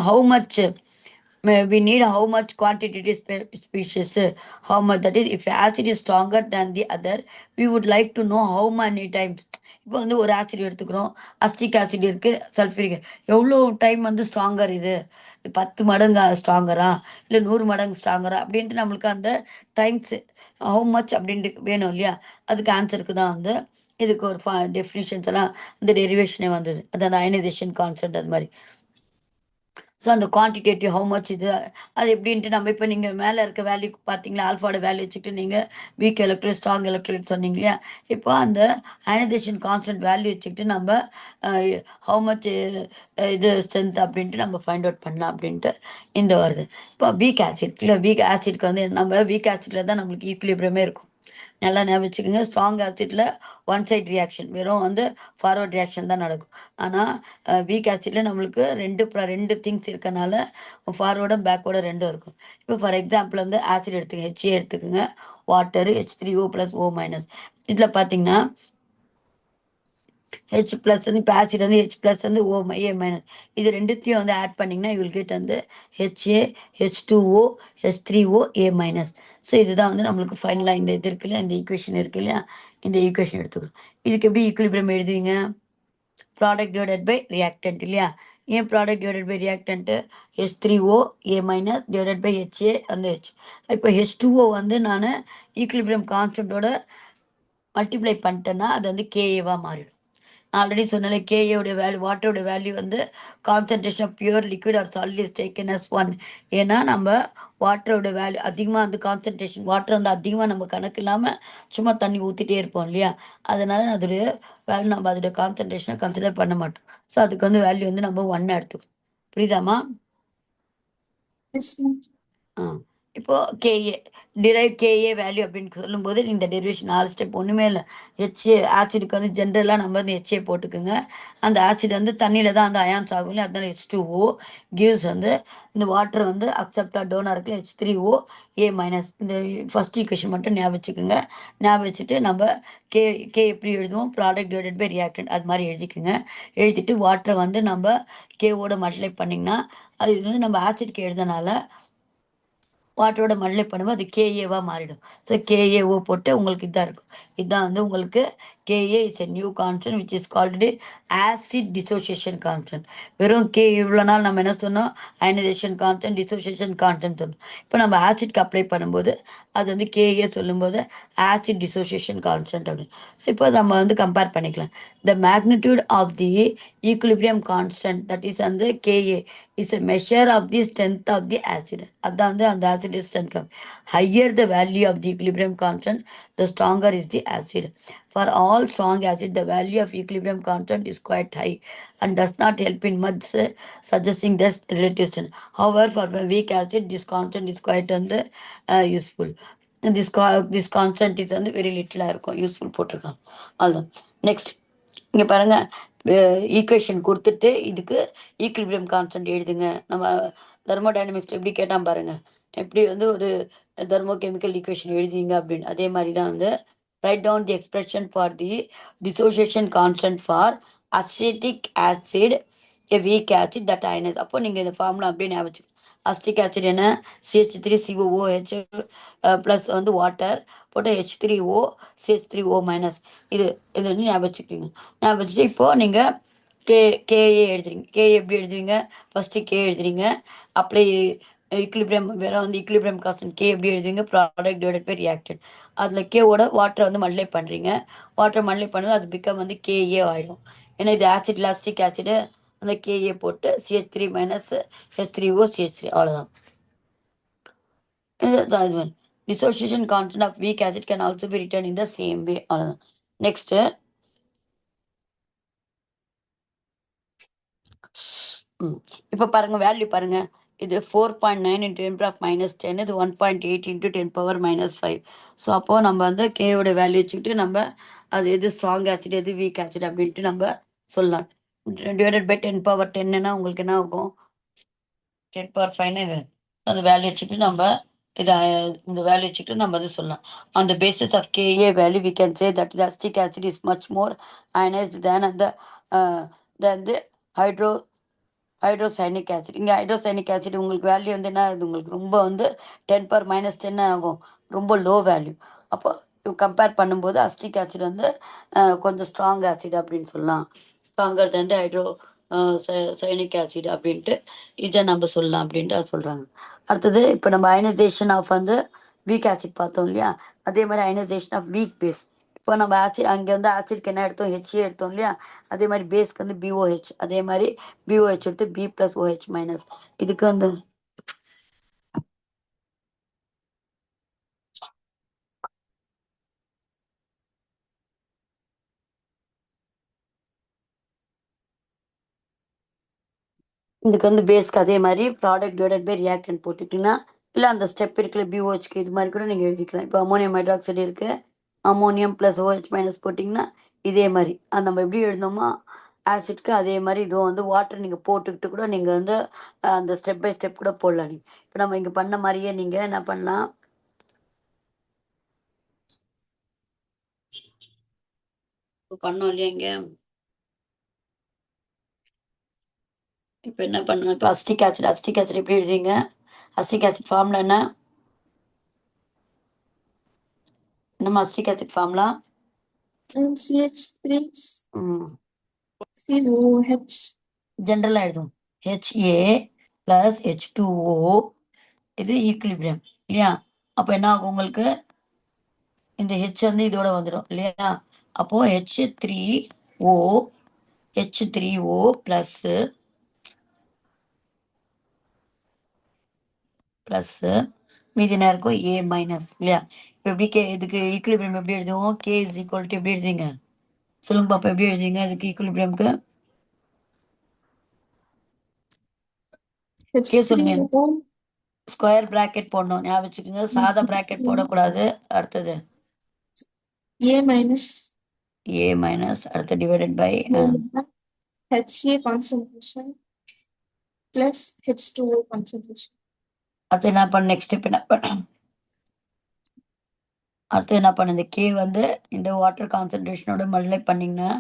[SPEAKER 1] how much we need how much quantitative species how much that is if acid is stronger than the other we would like to know how many times. இப்போ வந்து ஒரு acid எடுத்துக்கிறோம், acetic acid இருக்கு, sulphuric எவ்வளோ time வந்து stronger இது 10 மடங்கு ஸ்ட்ராங்கரா இல்லை 100 மடங்கு ஸ்ட்ராங்கரா அப்படின்ட்டு நம்மளுக்கு அந்த டைம்ஸ் ஹவு மச் அப்படின்ட்டு வேணும் இல்லையா. அதுக்கு ஆன்சருக்கு தான் வந்து இதுக்கு ஒரு டெஃபினிஷன்ஸ் எல்லாம் இந்த டெரிவேஷனே வந்தது. அது அந்த அயனைசேஷன் கான்செப்ட் அது மாதிரி. ஸோ அந்த குவான்டிடேட்டிவ் ஹவு மச் இது அது எப்படின்ட்டு நம்ம இப்போ நீங்கள் மேலே இருக்க வேல்யூ பார்த்தீங்களா, ஆல்ஃபாவோட வேல்யூ வச்சுக்கிட்டு நீங்கள் வீக் எலக்ட்ரோலைட் ஸ்ட்ராங் எலக்ட்ரோலைட் சொன்னீங்க இல்லையா. இப்போ அந்த அயனைசேஷன் கான்ஸ்டன்ட் வேல்யூ வச்சுக்கிட்டு நம்ம ஹவு மச் இது ஸ்ட்ரென்த் அப்படின்ட்டு நம்ம ஃபைண்ட் அவுட் பண்ணலாம் அப்படின்ட்டு இந்த வருது. இப்போ வீக் ஆசிட் இல்லை, வீக் ஆசிட்க்கு வந்து நம்ம வீக் ஆசிட்ல தான் நம்மளுக்கு ஈக்குலிபிரியமே இருக்கும். நல்லா ஞாபகம் வச்சுக்கோங்க. ஸ்ட்ராங் ஆசிட்ல ஒன் சைட் ரியாக்ஷன் வெறும் வந்து ஃபார்வர்ட் ரியாக்ஷன் தான் நடக்கும். ஆனால் வீக் ஆசிட்ல நம்மளுக்கு ரெண்டு திங்ஸ் இருக்கனால ஃபார்வர்டும் பேக்வர்டும் ரெண்டும் இருக்கும். இப்போ ஃபார் எக்ஸாம்பிள் வந்து ஆசிட் எடுத்துக்கங்க, HA எடுத்துக்கோங்க, வாட்டரு H3O + O-. இதில் பார்த்தீங்கன்னா H ப்ளஸ் வந்து இப்போ ஆசிட் வந்து H ப்ளஸ் வந்து A-. இது ரெண்டுத்தையும் வந்து ஆட் பண்ணிங்கன்னா யூ வில் கெட் வந்து HA H2O H3O A-. So இதுதான் வந்து நம்மளுக்கு ஃபைனலாக இந்த இது இருக்கு இல்லையா, இந்த ஈக்குவேஷன் இருக்கு இல்லையா, இந்த ஈக்குவேஷன் எடுத்துக்கணும். இதுக்கு எப்படி ஈக்குலிபிரியம் எழுதுவீங்க? ப்ராடக்ட் டிவைடட் பை ரியாக்டன்ட் இல்லையா. ஏன் product divided by reactant H3O A- divided by HA அந்த H. இப்போ H2O வந்து நான் ஈக்குலிபிரியம் கான்ஸ்டன்ட்டோட மல்டிப்ளை பண்ணிட்டேன்னா அது வந்து KA மாறிடும். ஆல்ரெடி சொன்னாலே கேஏவுடைய வேல்யூ வாட்டரோட வேல்யூ வந்து concentration of pure liquid or solid is taken as 1. ஏன்னா நம்ம வாட்டரோட வேல்யூ அதிகமாக வந்து கான்சன்ட்ரேஷன் வாட்டர் வந்து அதிகமாக நம்ம கணக்கு இல்லாமல் சும்மா தண்ணி ஊற்றிட்டே இருப்போம் இல்லையா. அதனால அதோடைய வேல்யூ நம்ம அதோடைய கான்சன்ட்ரேஷனை கன்சிடர் பண்ண மாட்டோம். ஸோ அதுக்கு வந்து வேல்யூ வந்து நம்ம 1 எடுத்துக்கணும். புரியுதாம்மா?
[SPEAKER 2] Yes, ma'am.
[SPEAKER 1] இப்போ கேஏ டிரைவ் கேஏ வேல்யூ அப்படின்னு சொல்லும்போது இந்த டெரிவேஷன் 4 ஸ்டெப் ஒன்றுமே இல்லை. HA ஆசிடுக்கு வந்து ஜென்ரலாக நம்ம வந்து HA போட்டுக்குங்க. அந்த ஆசிட் வந்து தண்ணியில் தான் அந்த அயான்ஸ் ஆகும் இல்லையா, அதனால H2O கிவ்ஸ் வந்து இந்த வாட்டர் வந்து அக்செப்டா டோனாக இருக்குல்ல H3O A-. இந்த ஃபர்ஸ்ட் ஈக்குவேஷன் மட்டும் ஞாபகம் வச்சுக்கோங்க. ஞாபகம் வச்சுட்டு நம்ம கே கே எப்படி எழுதுவோம், ப்ராடக்ட் டிவைடட் பை ரியாக்டன்ட் அது மாதிரி எழுதிக்குங்க. எழுதிட்டு வாட்டரை வந்து நம்ம கேவோட மல்டிப்ளை பண்ணிங்கன்னா அது வந்து நம்ம ஆசிட்க்கு எழுதுனால வாட்டரோட மல்டிப்ளை பண்ணும்போது அது KA மாறிடும். ஸோ KAO போட்டு உங்களுக்கு இதாக இருக்கும். இதுதான் வந்து உங்களுக்கு Ka is a new constant which is called the acid dissociation constant. வெறும் K இவ்வளோ நாள் நம்ம என்ன சொன்னோம், அயனைசேஷன் கான்ஸ்டன்ட், டிசோசியேஷன் கான்ஸ்டன்ட் சொன்னோம். இப்போ நம்ம ஆசிட்க்கு அப்ளை பண்ணும்போது அது வந்து கேஏ சொல்லும்போது ஆசிட் டிசோசியேஷன் கான்ஸ்டன்ட் அப்படின்னு. ஸோ இப்போ நம்ம வந்து கம்பேர் பண்ணிக்கலாம். The magnitude of the equilibrium constant that is வந்து KA is a measure of the strength of the acid. அதான் வந்து அந்த acid strength. Higher the value of the equilibrium constant, the stronger is the acid. For all strong acid, the value of equilibrium constant is quite high and does not help in much, suggesting this relative strength. However, for a weak acid, this constant is quite useful. And this constant is வந்து very little இருக்கும், useful போட்டிருக்காங்க. அதுதான் next இங்க பாருங்க, equation கொடுத்துட்டு இதுக்கு equilibrium constant எழுதுங்க. நம்ம தெர்மோடைனமிக்ஸ்ல எப்படி கேட்டான் பாருங்க, எப்படி வந்து ஒரு தெர்மோகெமிக்கல் ஈக்குவேஷன் எழுதுவீங்க அப்படின்னு. அதே மாதிரி தான் வந்து write down the expression for the dissociation constant for acetic acid a weak acid that ionize. அப்போ நீங்கள் இந்த ஃபார்முலா அப்படியே ஞாபகம் வச்சுக்கணும். அசிட்டிக் ஆசிட் என்ன, CH3COOH ப்ளஸ் வந்து வாட்டர் போட்டு H3O CH3O மைனஸ். இது இது வந்து ஞாபகம் வச்சுக்கிங்க. ஞாபகம் வச்சுட்டு இப்போது நீங்கள் கேஏ எழுதுறீங்க. கேஏ எப்படி எழுதுவீங்க, ஃபஸ்ட்டு கே எழுதுறீங்க, அப்படியே ஈக்குலிபிரியம் வேற வந்து ஈக்குலிபிரியம் கான்ஸ்டன்ட் கே எப்படி எழுதுவீங்க, ப்ராடக்ட் டிவைடட் பை ரியாக்டட். அதில் கேவோட வாட்டரை வந்து மல்டிப்ளை பண்ணுறீங்க. வாட்டர் மல்டிப்ளை பண்ணுறது அது பிகம் வந்து கேஏ ஆகிடும். ஏன்னா இது ஆசிட் லாஸ்டிக் ஆசிடு, அந்த கேஏ போட்டு CH3 மைனஸ் H3O CH3 அவ்வளோதான். இதுதான் இது மாதிரி dissociation constant of weak acid can also be written in the same way. அவ்வளோதான். நெக்ஸ்ட்டு இப்போ பாருங்க, வேல்யூ பாருங்க, இது 4.9 into 10 power minus 10, இது 1.8 into 10 power minus 5. ஸோ அப்போது நம்ம வந்து கேயோட வேல்யூ வச்சுக்கிட்டு நம்ம அது எது ஸ்ட்ராங் ஆசிட் எது வீக் ஆசிட் அப்படின்ட்டு நம்ம சொல்லலாம். டிவைடட் பை 10 power 10ன்னா உங்களுக்கு என்ன ஆகும், 10 power 5ன்னு அந்த வேல்யூ வச்சுட்டு நம்ம இதை இந்த வேல்யூ வச்சுட்டு நம்ம இது சொல்லலாம். On the basis of KA value we can say that the acetic acid is much more ionised than அந்த தி ஹைட்ரோசைனிக் ஆசிட். இங்கே ஹைட்ரோசைனிக் ஆசிட் உங்களுக்கு வேல்யூ வந்து என்ன ஆகுது, உங்களுக்கு ரொம்ப வந்து 10 power minus 10 ஆகும், ரொம்ப லோ வேல்யூ. அப்போ கம்பேர் பண்ணும்போது அசிட்டிக் ஆசிட் வந்து கொஞ்சம் ஸ்ட்ராங் ஆசிட் அப்படின்னு சொல்லலாம். Stronger than hydro Sainik acid அப்படின்ட்டு இதை நம்ம சொல்லலாம் அப்படின்ட்டு அது சொல்கிறாங்க. அடுத்தது இப்போ நம்ம அயனைசேஷன் ஆஃப் வந்து வீக் ஆசிட் பார்த்தோம் இல்லையா, அதே மாதிரி அயனைசேஷன் ஆஃப் வீக் பேஸ். இப்போ நம்ம ஆசிட் அங்கே வந்து ஆசிட்க்கு என்ன எடுத்தோம், ஹெச்ஏ எடுத்தோம் இல்லையா, அதே மாதிரி பேஸ்க்கு வந்து பிஓஹெச், அதே மாதிரி பிஓஹெச் எடுத்து பி ப்ளஸ் ஓஹெச் மைனஸ். இதுக்கு வந்து இதுக்கு வந்து பேஸ்க்கு அதே மாதிரி ப்ராடக்ட் டிவைடட் பை ரியாக்டன்ட் போட்டுக்கிட்டீங்கன்னா, இல்லை அந்த ஸ்டெப் இருக்குல்ல பிஓஹெச்க்கு இது மாதிரி கூட நீங்கள் எழுதிக்கலாம். இப்போ அமோனியம் ஹைட்ராக்சைடு இருக்குது, அமோனியம் ப்ளஸ் ஓஹெச் மைனஸ் போட்டிங்கன்னா இதே மாதிரி அது நம்ம எப்படி எழுதணுமோ ஆசிட்க்கு அதே மாதிரி இதுவும் வந்து வாட்டர் நீங்கள் போட்டுக்கிட்டு கூட நீங்கள் வந்து அந்த ஸ்டெப் பை ஸ்டெப் கூட போடலாம். நீங்கள் இப்போ நம்ம இங்கே பண்ண மாதிரியே நீங்கள் என்ன பண்ணலாம், பண்ணோம் இல்லையா இங்கே. இப்போ என்ன பண்ணணும், இப்போ அசிட்டிக் ஆசிட் எப்படி எழுதுவீங்க, அசிட்டிக் ஆசிட் ஃபார்முலா என்ன, நம்ம acetic acid formula
[SPEAKER 2] CH3 COH
[SPEAKER 1] ஜென்ரலாக எழுதும் HA ப்ளஸ் H2O, இது ஈக்குலிபிரியம் இல்லையா. அப்போ என்ன ஆகும் உங்களுக்கு, இந்த ஹெச் வந்து இதோட வந்துடும் இல்லையா. அப்போது H3O ப்ளஸ்ஸு மீதி என்ன இருக்கும் A மைனஸ் இல்லையா. இப்போ எப்படி இதுக்கு ஈக்குலிபிரியம் எப்படி எழுதுவோம், K இஸ் ஈக்குவல் டு எப்படி எழுதுவீங்க சொல்லுங்க பாப்பா, எப்படி எழுதுவீங்க இதுக்கு ஈக்குலிபிரியம்க்கு, K சொல்லுங்க.
[SPEAKER 2] H3O
[SPEAKER 1] ஸ்கொயர் பிராக்கெட் போடணும், ஞாபகம் வச்சுக்கோங்க, சாதா பிராக்கெட் போடக்கூடாது. அடுத்தது
[SPEAKER 2] A minus
[SPEAKER 1] A மைனஸ், அடுத்து divided by
[SPEAKER 2] HA concentration plus H2O concentration.
[SPEAKER 1] அடுத்து என்ன பண்ண, நெக்ஸ்ட் ஸ்டெப் என்ன பண்ண, அடுத்து என்ன பண்ண, இந்த கே வந்து இந்த வாட்டர் கான்சன்ட்ரேஷனோட மல்டிப்ளை பண்ணிங்கன்னா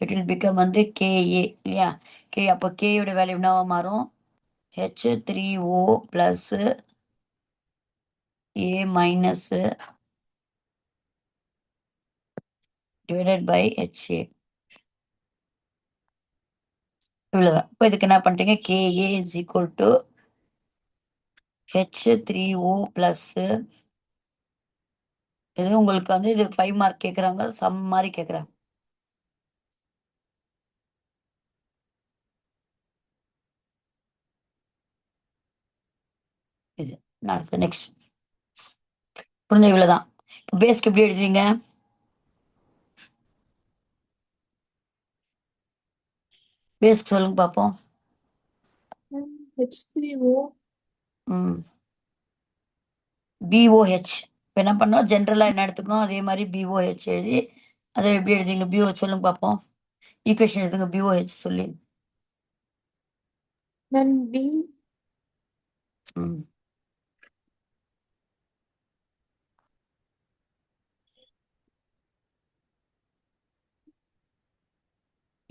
[SPEAKER 1] இட் வில் பிகம் வந்து கேஏ இல்லையா. கே அப்போ கேயோட வேல்யூ என்னவா மாறும், H3O plus A minus divided by HA. இவ்வளவுதான். இப்போ இதுக்கு என்ன பண்றீங்க? KA is equal to H3O plus இது உங்களுக்கு வந்து இது 5 மார்க் கேக்குறாங்க, சம் மாதிரி கேக்குறாங்க. இது அடுத்து நெக்ஸ்ட் புரிஞ்ச இவ்வளவுதான். இப்போ பேஸ்க்கு எப்படி எழுதுவீங்க? பேஸ்க்கு சொல்லுங்க பார்ப்போம்.
[SPEAKER 2] H3O
[SPEAKER 1] BOH. இப்போ என்ன பண்ணோம்? ஜென்ரலா என்ன எடுத்துக்கணும்? அதே மாதிரி BOH எழுதி அதை எப்படி எழுதுவீங்க? BOH சொல்லுங்க பார்ப்போம். ஈக்குவேஷன் எழுதுங்க BOH சொல்லி.
[SPEAKER 2] then B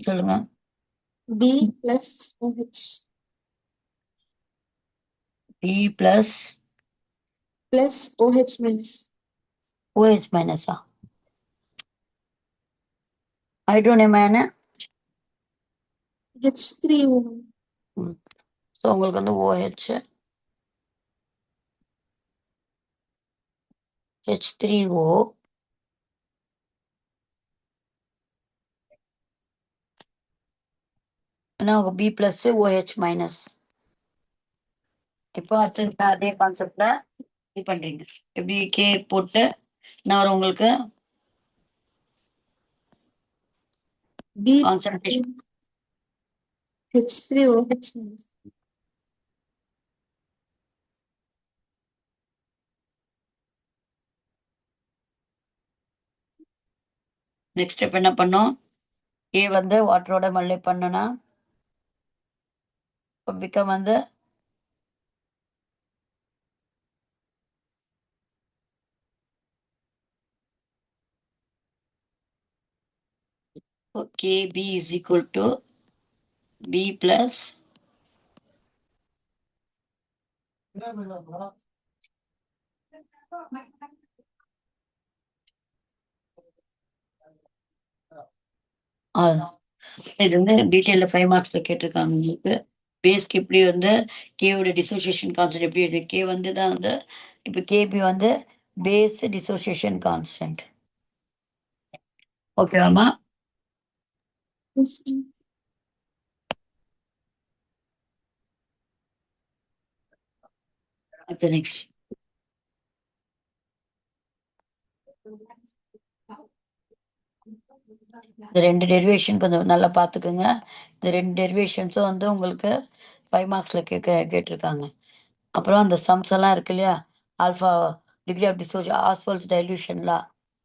[SPEAKER 1] சொல்லுங்க.
[SPEAKER 2] B plus OH
[SPEAKER 1] B plus
[SPEAKER 2] OH minus
[SPEAKER 1] OH மைனஸா? Hydronium ion
[SPEAKER 2] H3O.
[SPEAKER 1] ஸோ உங்களுக்கு வந்து OH H3O ஏன்னா உங்க B பிளஸ் OH மைனஸ். இப்போ அடுத்தது அதே கான்செப்ட்ல இது பண்றீங்க. எப்படி கே போட்டு என்ன வரும் உங்களுக்கு?
[SPEAKER 2] B
[SPEAKER 1] concentration
[SPEAKER 2] H3OH minus.
[SPEAKER 1] Next step என்ன பண்ணோம்? ஏ வந்து வாட்டரோட மல்லை பண்ணனா பிகம் வந்து KB is equal to B plus இது வந்து டீட்டெயில 5 மார்க்ஸ்ல கேட்டிருக்காங்க உங்களுக்கு. பேஸ்க்கு எப்படி வந்து கேவோட டிசோசியேஷன் கான்ஸ்டன்ட் எப்படி எழுது? கே வந்து தான் வந்து இப்போ கேபி வந்து பேஸ் டிசோசியேஷன் கான்ஸ்டன்ட். ஓகேவாமா?
[SPEAKER 2] Yes,
[SPEAKER 1] அடுத்து நெக்ஸ்ட் இந்த 2 டெரிவேஷன் கொஞ்சம் நல்லா பார்த்துக்குங்க. இந்த 2 டெரிவேஷன்ஸும் வந்து உங்களுக்கு 5 மார்க்ஸ்ல கேட்டிருக்காங்க. அப்புறம் அந்த சம்ஸ் எல்லாம் இருக்கு இல்லையா? ஆல்ஃபா டிகிரி ஆஃப் ஆஸ்வால்ட்ஸ் டைல்யூஷன்ல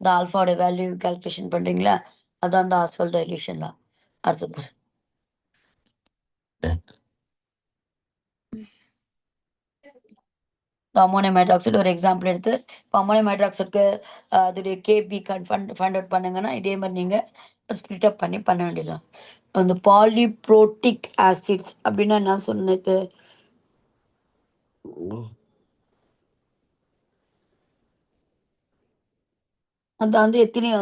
[SPEAKER 1] இந்த ஆல்ஃபாவோட வேல்யூ கால்குலேஷன் பண்றீங்களா? அதான் அந்த ஆஸ்வால்ட் டைல்யூஷன்ல. அடுத்தது அமோனியம் ஹைட்ராக்சைடு ஒரு எக்ஸாம்பிள் எடுத்து இப்போ அமோனியம் ஹைட்ராக்சைடுக்கு அதோடைய கேபி ஃபைண்ட் அவுட் பண்ணுங்கன்னா இதே மாதிரி நீங்கள் ஸ்ப்ளிட் அப் பண்ண வேண்டியதுதான். அந்த பாலிப்ரோட்டிக் ஆசிட்ஸ் அப்படின்னா என்ன சொன்னது? அது வந்து எத்தனையோ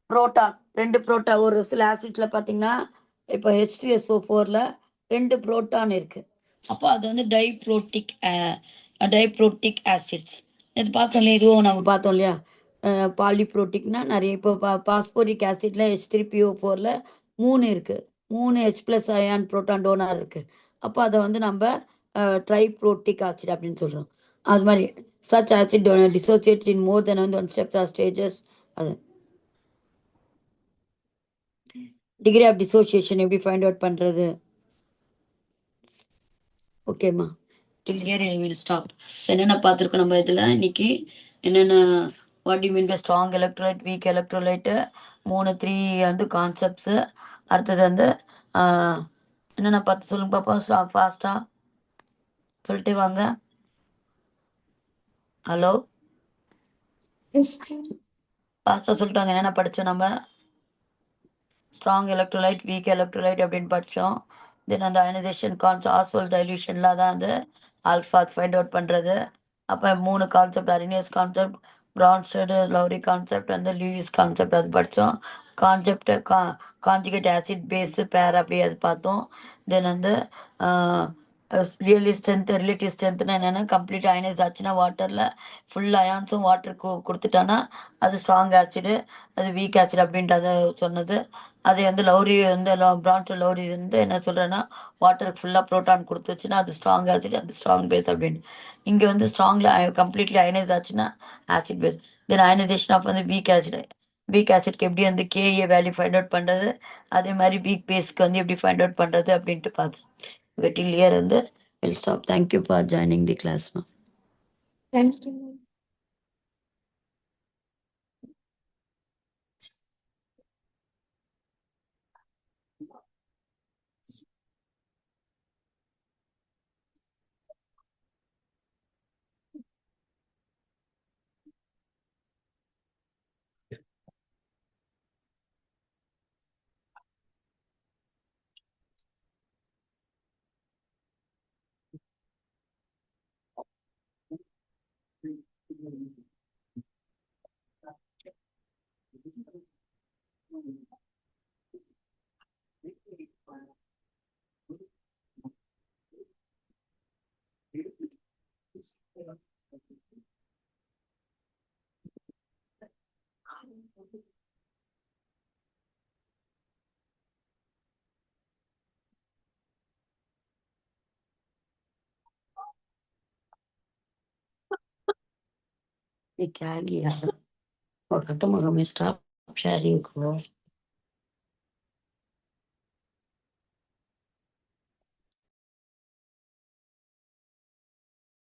[SPEAKER 1] புரோட்டான் 2 புரோட்டான் ஒரு சில ஆசிட்ஸ்ல பார்த்தீங்கன்னா இப்போ H2SO4ல 2 புரோட்டான் இருக்கு. அப்போ அது வந்து டைப்ரோட்டிக் ஆசிட்ஸ். இது பார்த்தோம் இல்லையா? இதுவும் நம்ம பார்த்தோம் இல்லையா? பாலிப்ரோட்டிக்னா நிறைய இப்போ பாஸ்போரிக் ஆசிட்ல H3PO4ல 3 இருக்கு. 3 H+ அயான் புரோட்டான் டோனார் இருக்கு. அப்போ அதை வந்து நம்ம ட்ரைப்ரோட்டிக் ஆசிட் அப்படின்னு சொல்றோம். அது மாதிரி such acid dissociate in more then வந்து 1 ஸ்டெப்ஸ் ஆர் ஸ்டேஜஸ். அது டிகிரி ஆஃப் டிசோசியேஷன் எப்படி ஃபைண்ட் அவுட் பண்றது? ஓகேம்மா, till here I will stop. So என்னென்ன பார்த்துருக்கோம் நம்ம இதில் இன்னைக்கு? என்னென்ன what you mean by strong electrolyte, weak electrolyte, 3 வந்து கான்செப்ட்ஸு. அடுத்தது வந்து என்னென்ன பார்த்து சொல்லுங்க பார்ப்போம். ஃபாஸ்ட்டாக சொல்லிட்டு வாங்க. ஹலோ,
[SPEAKER 2] yes,
[SPEAKER 1] ஃபாஸ்ட்டாக சொல்லிட்டு வாங்க. என்னென்ன படித்தோம் நம்ம? ஸ்ட்ராங் எலக்ட்ரோலைட், வீக் எலக்ட்ரோலைட் அப்படின்னு படித்தோம். தென் அந்த அயனைசேஷன் ஆஸ்வால்ட் டைல்யூஷனில் தான் வந்து ஆல்ஃபா ஃபைண்ட் அவுட் பண்ணுறது. அப்புறம் 3 concept, Arrhenius concept, Brønsted Lowry concept, வந்து லூயிஸ் கான்செப்ட் அது படித்தோம். கான்செப்ட் கான்ஜுகேட் ஆசிட் பேஸ் பேர் அப்படி அது பார்த்தோம். தென் வந்து ரியலி ஸ்ட்ரென்த் ரிலேட்டிவ் ஸ்ட்ரென்த்னா என்னென்னா கம்ப்ளீட் அயனைஸ் ஆச்சுன்னா வாட்டரில் ஃபுல் அயான்ஸும் வாட்டர் கொடுத்துட்டான்னா அது ஸ்ட்ராங் ஆசிடு, அது வீக் ஆசிட் அப்படின்றத சொன்னது. அதே வந்து லௌரி வந்து பிரான்ஸ் லௌரி வந்து என்ன சொல்கிறேன்னா வாட்டருக்கு ஃபுல்லாக ப்ரோட்டான் கொடுத்துச்சுன்னா அது ஸ்ட்ராங் ஆசிட், அது ஸ்ட்ராங் பேஸ் அப்படின்னு. இங்கே வந்து ஸ்ட்ராங்கில் கம்ப்ளீட்லி அயனைஸ் ஆச்சுன்னா acid base. Then ionization of வந்து வீக் ஆசிட்க்கு எப்படி வந்து கேஏ வேல்யூ ஃபைண்ட் அவுட் பண்ணுறது, அதே மாதிரி வீக் பேஸ்க்கு வந்து எப்படி ஃபைண்ட் அவுட் பண்ணுறது அப்படின்ட்டு பார்த்தோம். Till here வந்து we'll stop. Thank you for joining the class, ma'am.
[SPEAKER 2] Thank you.
[SPEAKER 1] ये क्या किया और खत्म हो गया. मैं स्टॉप शेयरिंग को.